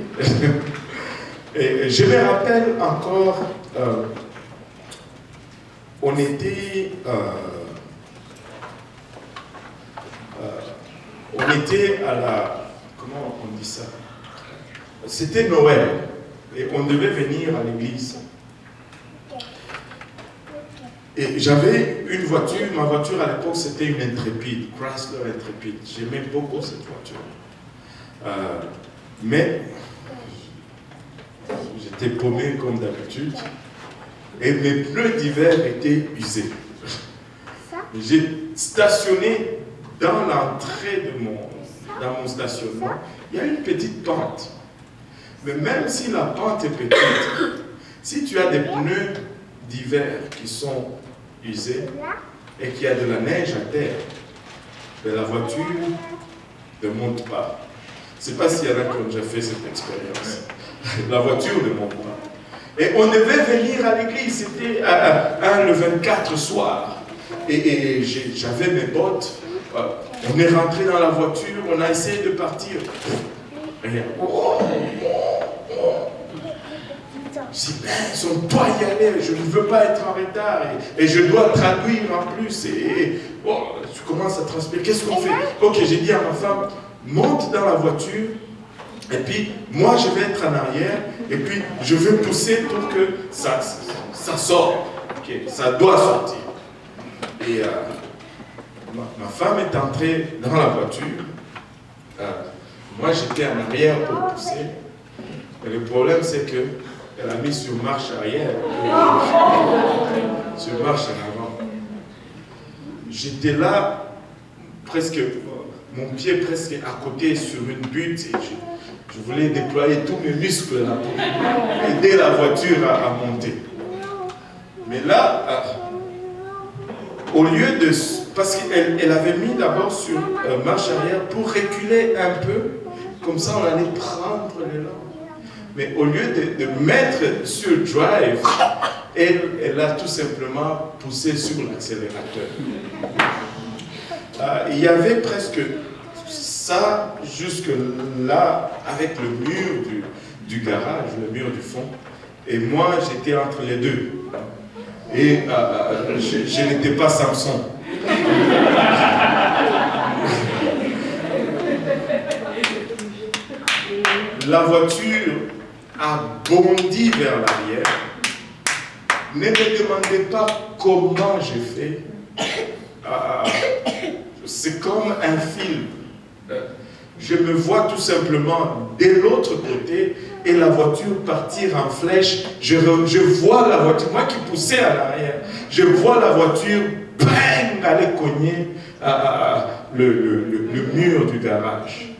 Et je me rappelle encore, on était à la... Comment on dit ça? C'était Noël. Et on devait venir à l'église. Et j'avais une voiture. Ma voiture à l'époque, c'était une Intrépide. Chrysler Intrépide. J'aimais beaucoup cette voiture. Mais j'étais paumé comme d'habitude. Et mes pneus d'hiver étaient usés. J'ai stationné dans l'entrée dans mon stationnement. Il y a une petite pente. Mais même si la pente est petite, si tu as des pneus d'hiver qui sont usés et qu'il y a de la neige à terre, ben la voiture ne monte pas. Je ne sais pas s'il y en a qui ont déjà fait cette expérience. La voiture ne monte pas. Et on devait venir à l'église, c'était le 24 soir. Et j'avais mes bottes. On est rentré dans la voiture, on a essayé de partir. Rien. Je dis, mais on doit y aller, je ne veux pas être en retard. Et je dois traduire en plus. Et tu commences à transpirer. Qu'est-ce qu'on fait? Ok, j'ai dit à ma femme, monte dans la voiture. Et puis, moi, je vais être en arrière. Et puis, je vais pousser pour que ça sorte. Okay, ça doit sortir. Et ma femme est entrée dans la voiture. Moi, j'étais en arrière pour pousser. Et le problème, c'est qu'elle a mis sur marche arrière. Sur marche en avant. J'étais là, presque, mon pied presque à côté sur une butte. Et je voulais déployer tous mes muscles là pour aider la voiture à monter. Mais là, au lieu de... Parce qu'elle avait mis d'abord sur marche arrière pour reculer un peu, comme ça on allait prendre l'élan. Mais au lieu de mettre sur drive, elle a tout simplement poussé sur l'accélérateur. Il y avait presque ça jusque là avec le mur du garage, le mur du fond. Et moi j'étais entre les deux. Et je n'étais pas Samson. La voiture a bondi vers l'arrière. Ne me demandez pas comment j'ai fait. c'est comme un film. Je me vois tout simplement de l'autre côté et la voiture partir en flèche. Je vois la voiture, moi qui poussais à l'arrière, je vois la voiture bang, aller cogner le mur du garage.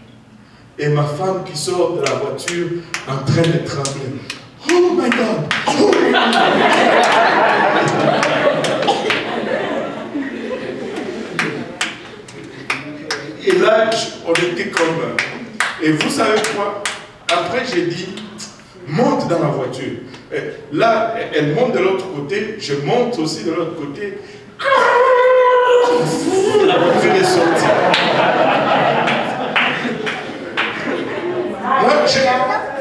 Et ma femme qui sort de la voiture en train de trembler. Oh my God! Oh my God! Et là, on était comme... Et vous savez quoi? Après, j'ai dit, monte dans la voiture. Et là, elle monte de l'autre côté, je monte aussi de l'autre côté. La voiture est sortie. Moi,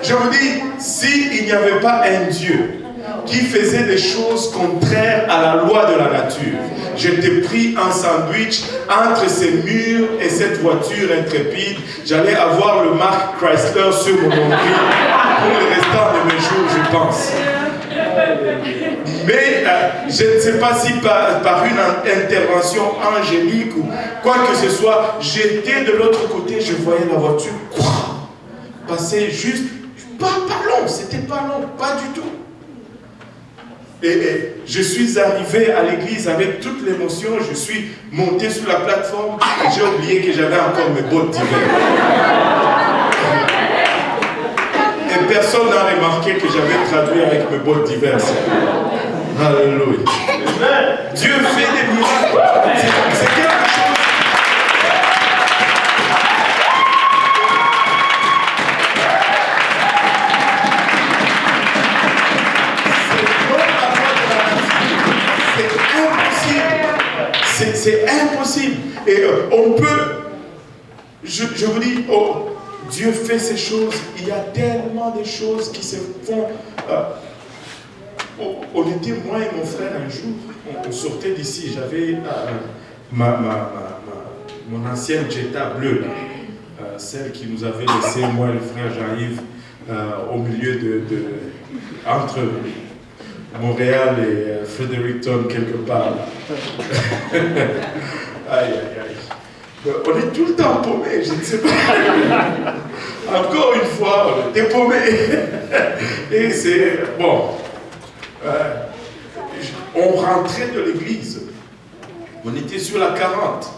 je vous dis, s'il n'y avait pas un Dieu qui faisait des choses contraires à la loi de la nature, j'étais pris en sandwich entre ces murs et cette voiture intrépide. J'allais avoir le marque Chrysler sur mon nombril pour le restant de mes jours, je pense. Mais je ne sais pas si par une intervention angélique ou quoi que ce soit, j'étais de l'autre côté, je voyais la voiture passer juste, pas long, c'était pas long, pas du tout. Et je suis arrivé à l'église avec toute l'émotion, je suis monté sur la plateforme et j'ai oublié que j'avais encore mes bottes d'hiver. Et personne n'a remarqué que j'avais traduit avec mes bottes d'hiver. Alléluia. Dieu fait des miracles. C'est quelque chose. C'est impossible. Et on peut, je vous dis, oh, Dieu fait ces choses. Il y a tellement de choses qui se font. On était, moi et mon frère, un jour, on sortait d'ici. J'avais mon ancienne Jetta bleue, celle qui nous avait laissé, moi et le frère Jean-Yves, au milieu entre Montréal et Fredericton, quelque part. Aïe, aïe, aïe. On est tout le temps paumé, je ne sais pas. Encore une fois, on était paumé. Et c'est... Bon. On rentrait de l'église. On était sur la 40.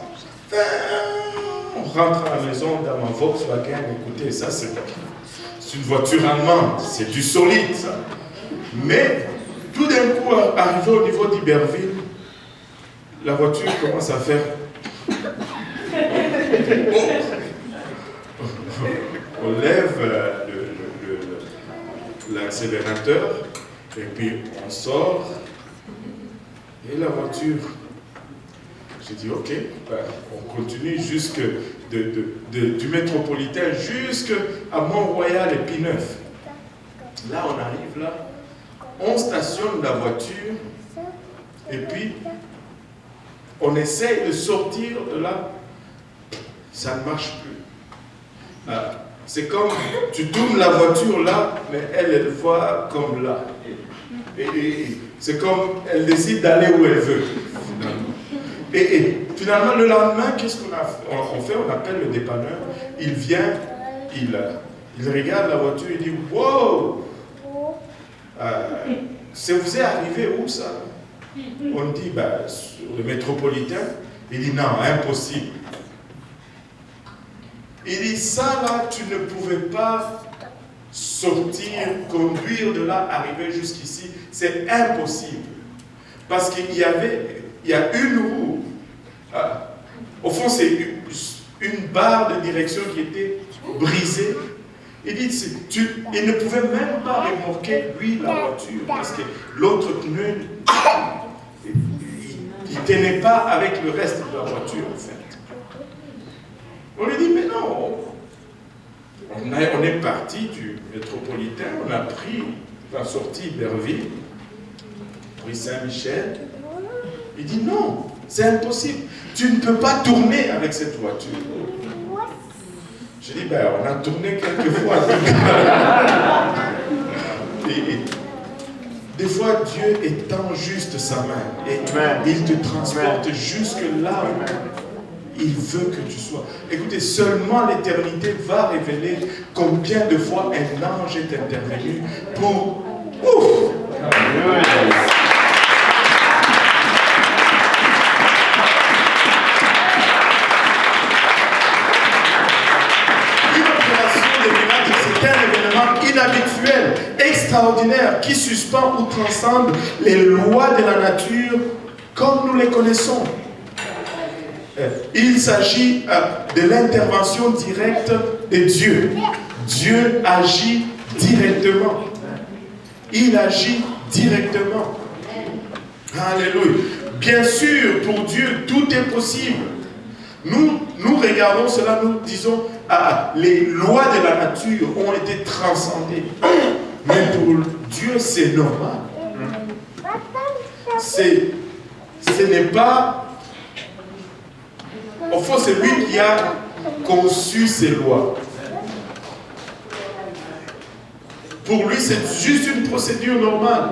On rentre à la maison dans ma Volkswagen. Écoutez, ça c'est une voiture allemande. C'est du solide, ça. Mais... tout d'un coup, arrivé au niveau d'Iberville, la voiture commence à faire... On lève l'accélérateur et puis on sort. Et la voiture, j'ai dit ok, on continue jusque du métropolitain jusqu'à Mont-Royal et Pineuf. Là, on arrive là. On stationne la voiture et puis on essaye de sortir de là. Ça ne marche plus. C'est comme tu tournes la voiture là, mais elle voit comme là. Et c'est comme elle décide d'aller où elle veut. Et finalement, le lendemain, qu'est-ce qu'on fait? On appelle le dépanneur. Il vient, il regarde la voiture, il dit wow! Ça vous est arrivé où ça? On dit sur le métropolitain. Il dit non, impossible. Il dit ça là, tu ne pouvais pas sortir, conduire de là, arriver jusqu'ici. C'est impossible. Parce qu'il y a une roue. Au fond, c'est une barre de direction qui était brisée. Il dit, il ne pouvait même pas remorquer, lui, la voiture, parce que l'autre pneu, il ne tenait pas avec le reste de la voiture, en fait. On lui dit, mais non, on est parti du métropolitain, on a pris la sortie Iberville, pris Saint-Michel. Il dit, non, c'est impossible, tu ne peux pas tourner avec cette voiture. Je dis, on a tourné quelques fois. Et des fois, Dieu étend juste sa main et il te transporte jusque là. il veut que tu sois. Écoutez, seulement l'éternité va révéler combien de fois un ange est intervenu pour... Ouf! Inhabituel, extraordinaire, qui suspend ou transcende les lois de la nature comme nous les connaissons. Il s'agit de l'intervention directe de Dieu. Dieu agit directement. Il agit directement. Alléluia. Bien sûr, pour Dieu, tout est possible. Nous regardons cela, nous disons, les lois de la nature ont été transcendées. Mais pour Dieu, c'est normal. Ce n'est pas... Au fond, c'est lui qui a conçu ces lois. Pour lui, c'est juste une procédure normale.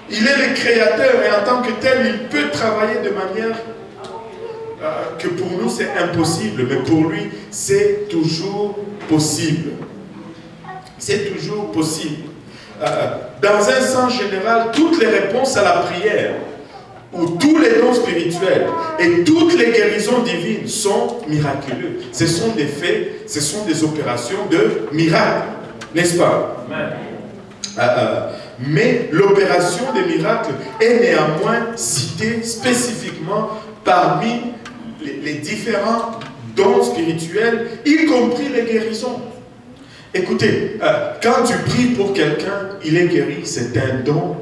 Il est le créateur et en tant que tel, il peut travailler de manière... que pour nous c'est impossible, mais pour lui c'est toujours possible. C'est toujours possible. Dans un sens général, toutes les réponses à la prière, ou tous les dons spirituels, et toutes les guérisons divines sont miraculeux. Ce sont des faits, ce sont des opérations de miracles, n'est-ce pas? Mais l'opération des miracles est néanmoins citée spécifiquement parmi les différents dons spirituels, y compris les guérisons. Écoutez, quand tu pries pour quelqu'un, il est guéri, c'est un don,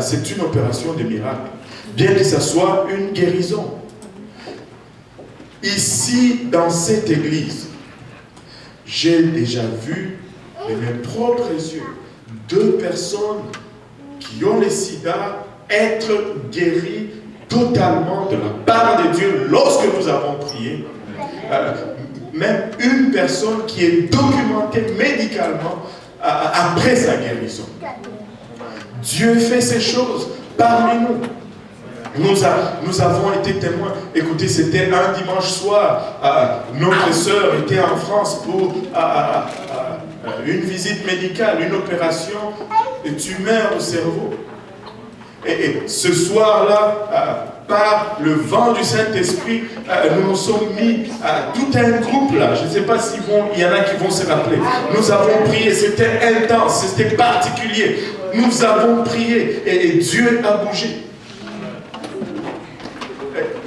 c'est une opération de miracle, bien que ce soit une guérison. Ici, dans cette église, j'ai déjà vu de mes propres yeux 2 personnes qui ont le sida être guéries totalement de la part de Dieu lorsque nous avons prié. Même une personne qui est documentée médicalement après sa guérison. Dieu fait ces choses parmi nous. Nous avons été témoins. Écoutez, c'était un dimanche soir. Notre sœur était en France pour une visite médicale, une opération de tumeur au cerveau. Et ce soir-là, par le vent du Saint-Esprit, nous nous sommes mis tout un groupe là. Je ne sais pas s'il y en a qui vont se rappeler. Nous avons prié, c'était intense, c'était particulier. Nous avons prié et Dieu a bougé.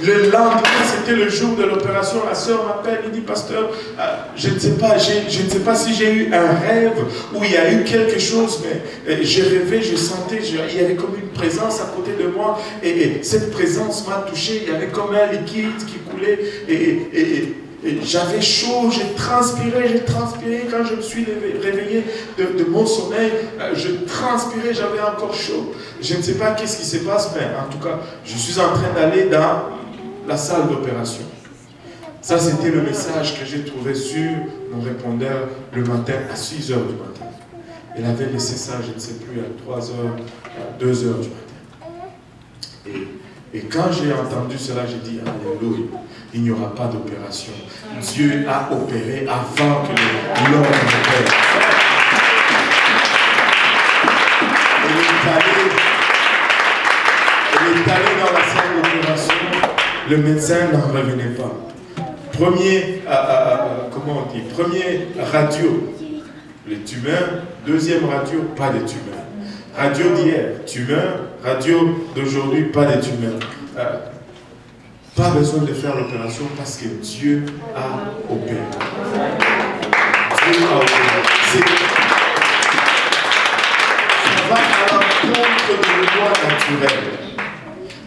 Le lendemain, c'était le jour de l'opération. La sœur m'appelle, il dit, pasteur, je ne sais pas si j'ai eu un rêve où il y a eu quelque chose, mais j'ai rêvé, je sentais, il y avait comme une présence à côté de moi, et cette présence m'a touché. Il y avait comme un liquide qui coulait, et j'avais chaud, j'ai transpiré quand je me suis réveillé de mon sommeil, je transpirais, j'avais encore chaud. Je ne sais pas qu'est-ce qui se passe, mais en tout cas, je suis en train d'aller dans la salle d'opération. Ça, c'était le message que j'ai trouvé sur mon répondeur le matin à 6 h du matin. Elle avait laissé ça, je ne sais plus, à 3 h, à 2 h du matin. Et quand j'ai entendu cela, j'ai dit, alléluia, il n'y aura pas d'opération. Dieu a opéré avant que l'homme opère. Elle est allée dans la salle d'opération, le médecin n'en revenait pas. Premier radio, les tumeurs. Deuxième radio, pas de tumeurs. Radio d'hier, tumeur. Radio d'aujourd'hui, pas de tumeurs. Pas besoin de faire l'opération parce que Dieu a opéré. Dieu a opéré. Ça va à l'encontre de loi naturelle.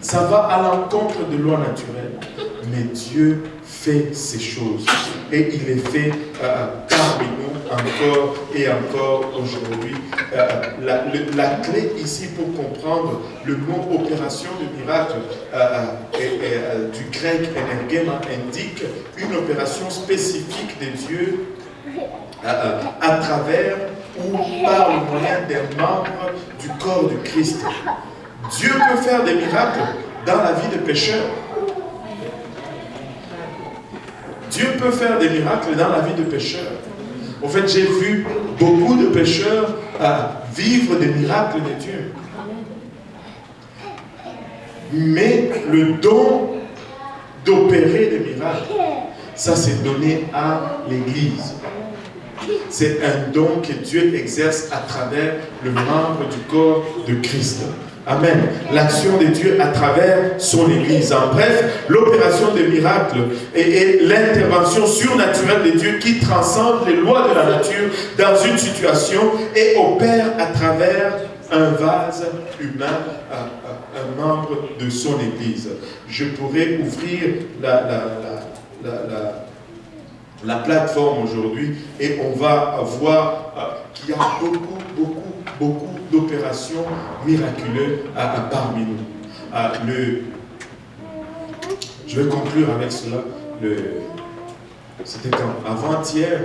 Ça va à l'encontre de loi naturelle. Mais Dieu fait ces choses. Et il les fait parmi nous encore et encore aujourd'hui. La clé ici pour comprendre le mot opération de miracle du grec energema indique une opération spécifique de Dieu à travers ou par le moyen d'un membre du corps de Christ. Dieu peut faire des miracles dans la vie de pécheurs. Dieu peut faire des miracles dans la vie de pécheurs. En fait, j'ai vu beaucoup de pécheurs vivre des miracles de Dieu. Mais le don d'opérer des miracles, ça c'est donné à l'Église. C'est un don que Dieu exerce à travers le membre du corps de Christ. Amen. L'action de Dieu à travers son Église. En bref, l'opération des miracles et l'intervention surnaturelle de Dieu qui transcende les lois de la nature dans une situation et opère à travers un vase humain, un membre de son Église. Je pourrais ouvrir la plateforme aujourd'hui et on va voir qu'il y a beaucoup d'opérations miraculeuses parmi nous. Je vais conclure avec cela. C'était quand avant-hier,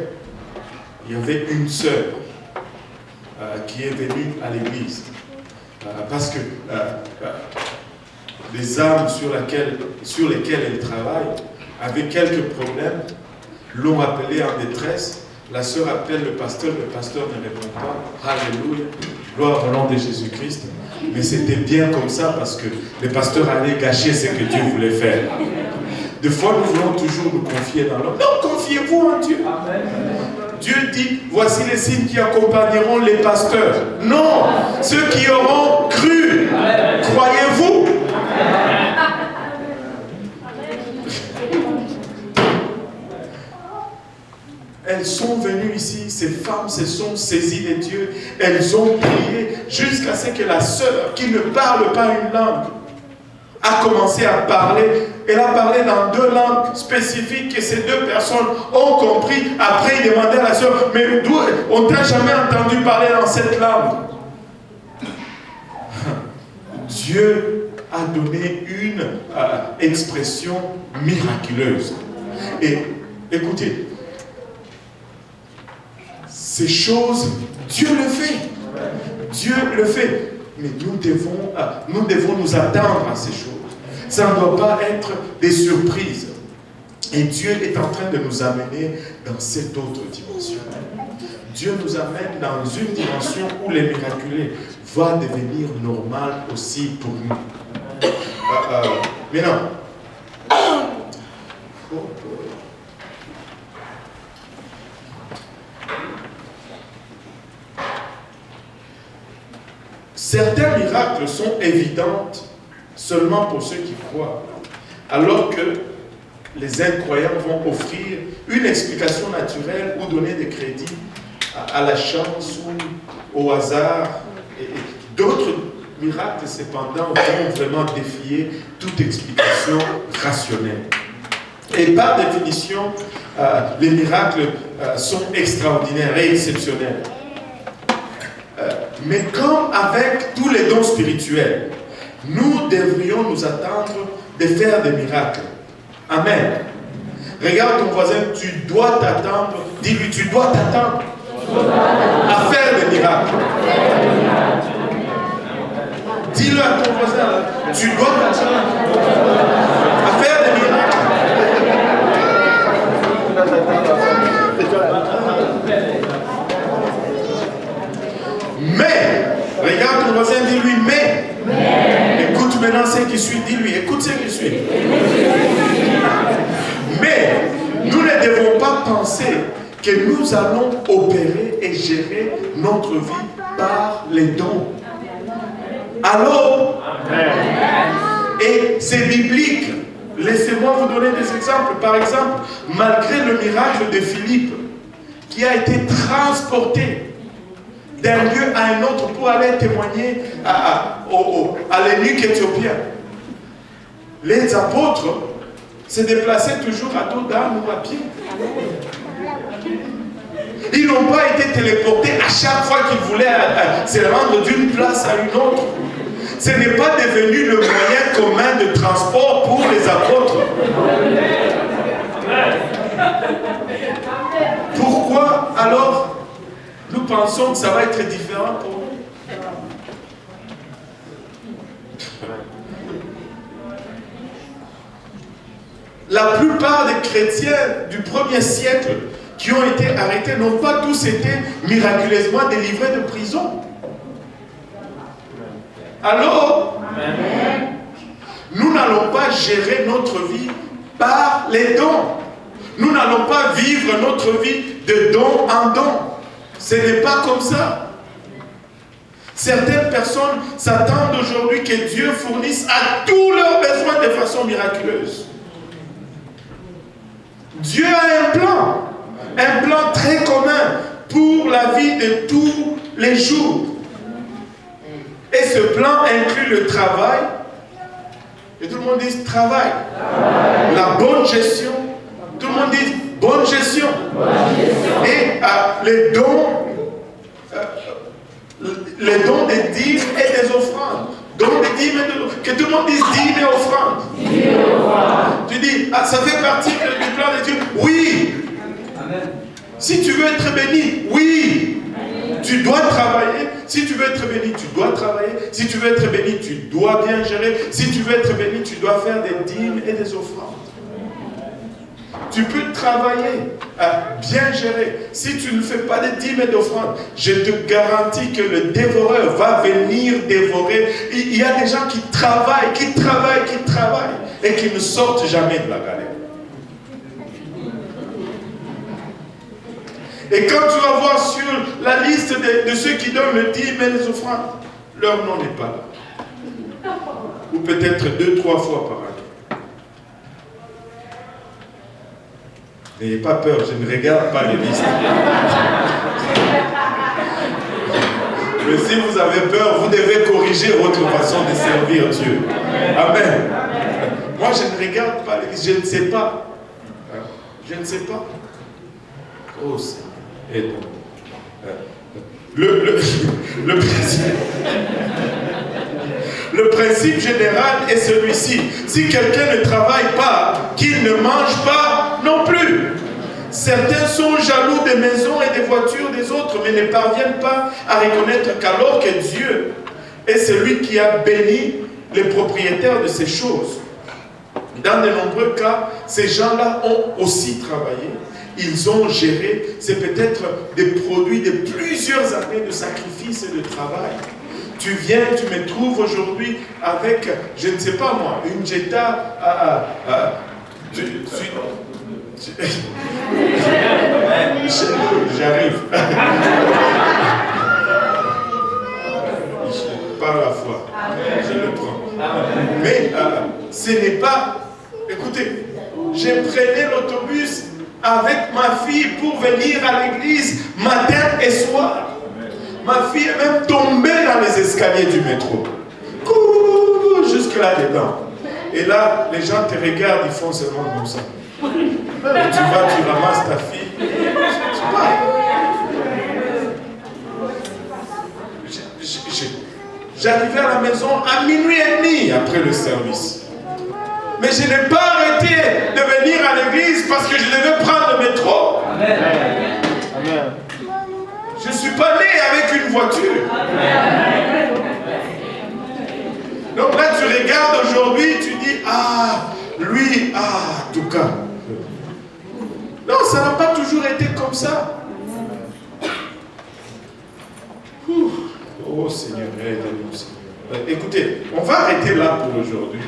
il y avait une sœur qui est venue à l'église parce que les âmes sur lesquelles elle travaille avaient quelques problèmes, l'ont appelée en détresse. La sœur appelle le pasteur ne répond pas. Alléluia, gloire au nom de Jésus-Christ. Mais c'était bien comme ça parce que le pasteur allait gâcher ce que Dieu voulait faire. Des fois, nous voulons toujours nous confier dans l'homme. Non, confiez-vous en Dieu. Amen. Dieu dit, voici les signes qui accompagneront les pasteurs. Non, ceux qui auront cru. Croyez-vous? Elles sont venues ici, ces femmes se sont saisies de Dieu, elles ont prié jusqu'à ce que la sœur qui ne parle pas une langue a commencé à parler. Elle a parlé dans 2 langues spécifiques que ces 2 personnes ont compris. Après, il demandait à la sœur, mais d'où on t'a jamais entendu parler dans cette langue? Dieu a donné une expression miraculeuse. Et écoutez, ces choses, Dieu le fait. Dieu le fait. Mais nous devons nous attendre à ces choses. Ça ne doit pas être des surprises. Et Dieu est en train de nous amener dans cette autre dimension. Dieu nous amène dans une dimension où les miraculés va devenir normal aussi pour nous. Maintenant, certains miracles sont évidents seulement pour ceux qui croient, alors que les incroyants vont offrir une explication naturelle ou donner des crédits à la chance ou au hasard. D'autres miracles, cependant, vont vraiment défier toute explication rationnelle. Et par définition, les miracles sont extraordinaires et exceptionnels. Mais comme avec tous les dons spirituels, nous devrions nous attendre de faire des miracles. Amen. Regarde ton voisin, tu dois t'attendre. Dis-lui, tu dois t'attendre à faire des miracles. Dis-le à ton voisin, tu dois t'attendre à faire des miracles. Mais, regarde ton voisin, dis-lui, mais. Écoute maintenant ce qui suit, dis-lui, écoute ce qui suit. Mais, nous ne devons pas penser que nous allons opérer et gérer notre vie par les dons. Alors, et c'est biblique. Laissez-moi vous donner des exemples. Par exemple, malgré le miracle de Philippe, qui a été transporté d'un lieu à un autre pour aller témoigner à l'eunuque éthiopien, les apôtres se déplaçaient toujours à dos d'âne ou à pied. Ils n'ont pas été téléportés à chaque fois qu'ils voulaient se rendre d'une place à une autre. Ce n'est pas devenu le moyen commun de transport pour les apôtres. Pourquoi alors nous pensons que ça va être différent pour nous? La plupart plupart des chrétiens du 1er siècle qui ont été arrêtés n'ont pas tous été miraculeusement délivrés de prison. Alors, nous n'allons pas gérer notre vie par les dons. Nous n'allons pas vivre notre vie de don en don. Ce n'est pas comme ça. Certaines personnes s'attendent aujourd'hui que Dieu fournisse à tous leurs besoins de façon miraculeuse. Dieu a un plan très commun pour la vie de tous les jours. Et ce plan inclut le travail. Et tout le monde dit travail. La bonne gestion. Tout le monde dit bonne gestion. Et les dons des dîmes et des offrandes. Dons des dîmes et des offrandes. Que tout le monde dise dîmes et offrandes. Tu dis, ça fait partie du plan de Dieu. Oui. Amen. Si tu veux être béni, oui. Tu dois travailler. Si tu veux être béni, tu dois travailler. Si tu veux être béni, tu dois bien gérer. Si tu veux être béni, tu dois faire des dîmes et des offrandes. Tu peux travailler, bien gérer. Si tu ne fais pas de dîmes et d'offrandes, je te garantis que le dévoreur va venir dévorer. Il y a des gens qui travaillent et qui ne sortent jamais de la galère. Et quand tu vas voir sur la liste de ceux qui donnent le dîme et les offrandes, leur nom n'est pas là. Ou peut-être 2-3 fois par année. N'ayez pas peur, je ne regarde pas les listes. Mais si vous avez peur, vous devez corriger votre façon de servir Dieu. Amen. Moi, je ne regarde pas les listes, je ne sais pas. Je ne sais pas. Oh, Seigneur, aide-moi. Le principe général est celui-ci. Si quelqu'un ne travaille pas, qu'il ne mange pas non plus. Certains sont jaloux des maisons et des voitures des autres, mais ne parviennent pas à reconnaître qu'alors que Dieu est celui qui a béni les propriétaires de ces choses. Dans de nombreux cas, ces gens-là ont aussi travaillé. Ils ont géré, c'est peut-être des produits de plusieurs années de sacrifice et de travail. Tu viens, tu me trouves aujourd'hui avec, je ne sais pas moi, une Jetta j'arrive. Par la foi, je le prends. Mais ce n'est pas... Écoutez, je prenais l'autobus avec ma fille pour venir à l'église matin et soir. Ma fille est même tombée dans les escaliers du métro. Jusque là-dedans. Et là, les gens te regardent, ils font seulement comme ça. Et tu vas, tu ramasses ta fille. Tu pars. J'arrivais à la maison à minuit et demi après le service. Mais je n'ai pas arrêté de venir à l'église parce que je devais prendre le métro. Amen. Amen. Je ne suis pas né avec une voiture. Amen. Donc là, tu regardes aujourd'hui, tu dis, lui, en tout cas. Non, ça n'a pas toujours été comme ça. Oh Seigneur, aide-nous, Seigneur. Écoutez, on va arrêter là pour aujourd'hui.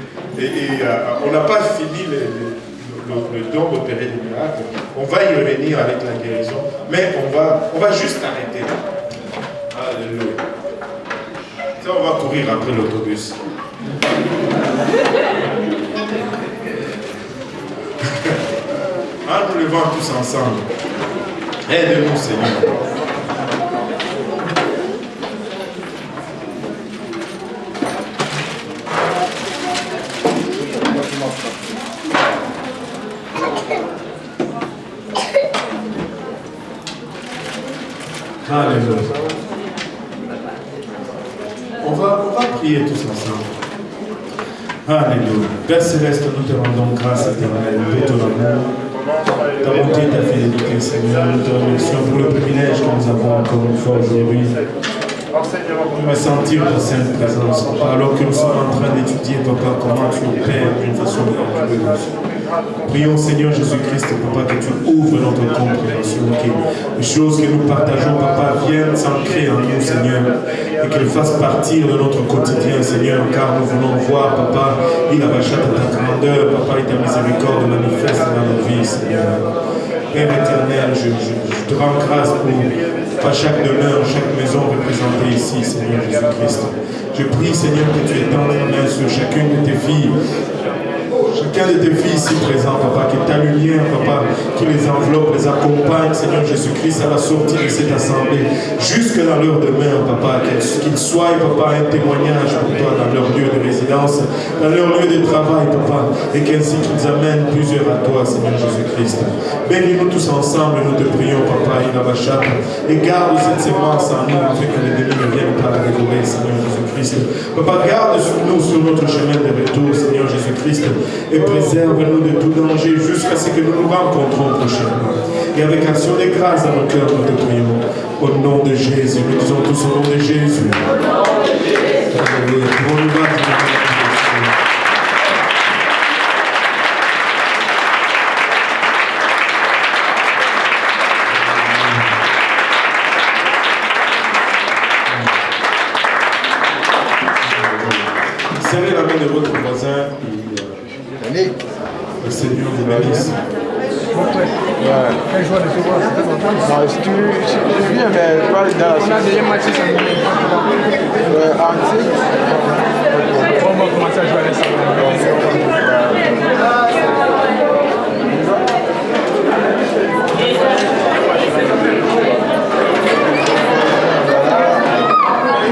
On n'a pas fini le don d'opérer des miracles. On va y revenir avec la guérison. Mais on va juste arrêter là. Alléluia. Ça, on va courir après l'autobus. Nous levons tous ensemble. Aide-nous, Seigneur. Alléluia. On va prier tous ensemble. Alléluia. Père Céleste, nous te rendons grâce éternelle pour ton amour, ta bonté, ta fidélité, Seigneur. Nous te remercions pour le privilège que nous avons encore une fois aujourd'hui de me sentir ta sainte présence, alors que nous sommes en train d'étudier, Papa, comment tu opères d'une façon merveilleuse. Prions, Seigneur Jésus-Christ, Papa, que tu ouvres notre compréhension, que les choses que nous partageons, Papa, viennent s'ancrer en nous, Seigneur, et qu'elles fassent partir de notre quotidien, Seigneur, car nous voulons voir, Papa, il a ta grandeur, Papa, et ta miséricorde manifeste dans nos vies, Seigneur. Père éternel, je te rends grâce pour chaque demeure, chaque maison représentée ici, Seigneur Jésus-Christ. Je prie, Seigneur, que tu étendes ta main sur chacune de tes filles. Chacun de tes filles ici présents, Papa, que ta lumière, Papa, qui les enveloppe, les accompagne, Seigneur Jésus-Christ, à la sortie de cette assemblée, jusque dans leur demeure, Papa, qu'ils soient, Papa, un témoignage pour toi dans leur lieu de résidence, dans leur lieu de travail, Papa, et qu'ainsi qu'ils amènent plusieurs à toi, Seigneur Jésus-Christ. Bénis-nous tous ensemble, nous te prions, Papa, et garde cette sémence en nous, afin que l'ennemi ne vienne pas la dévorer, Seigneur Jésus-Christ. Papa, garde sur nous, sur notre chemin de retour, Seigneur Jésus-Christ, et préserve-nous de tout danger jusqu'à ce que nous nous rencontrons prochainement. Et avec action de grâce dans nos cœurs, nous te prions. Au nom de Jésus, nous disons tous au nom de Jésus. Alléluia. Serrez la main de votre voisin. Le Seigneur vous bénisse. Quel joueur de football? Si tu viens, mais pas dans la... On a déjà matché ça.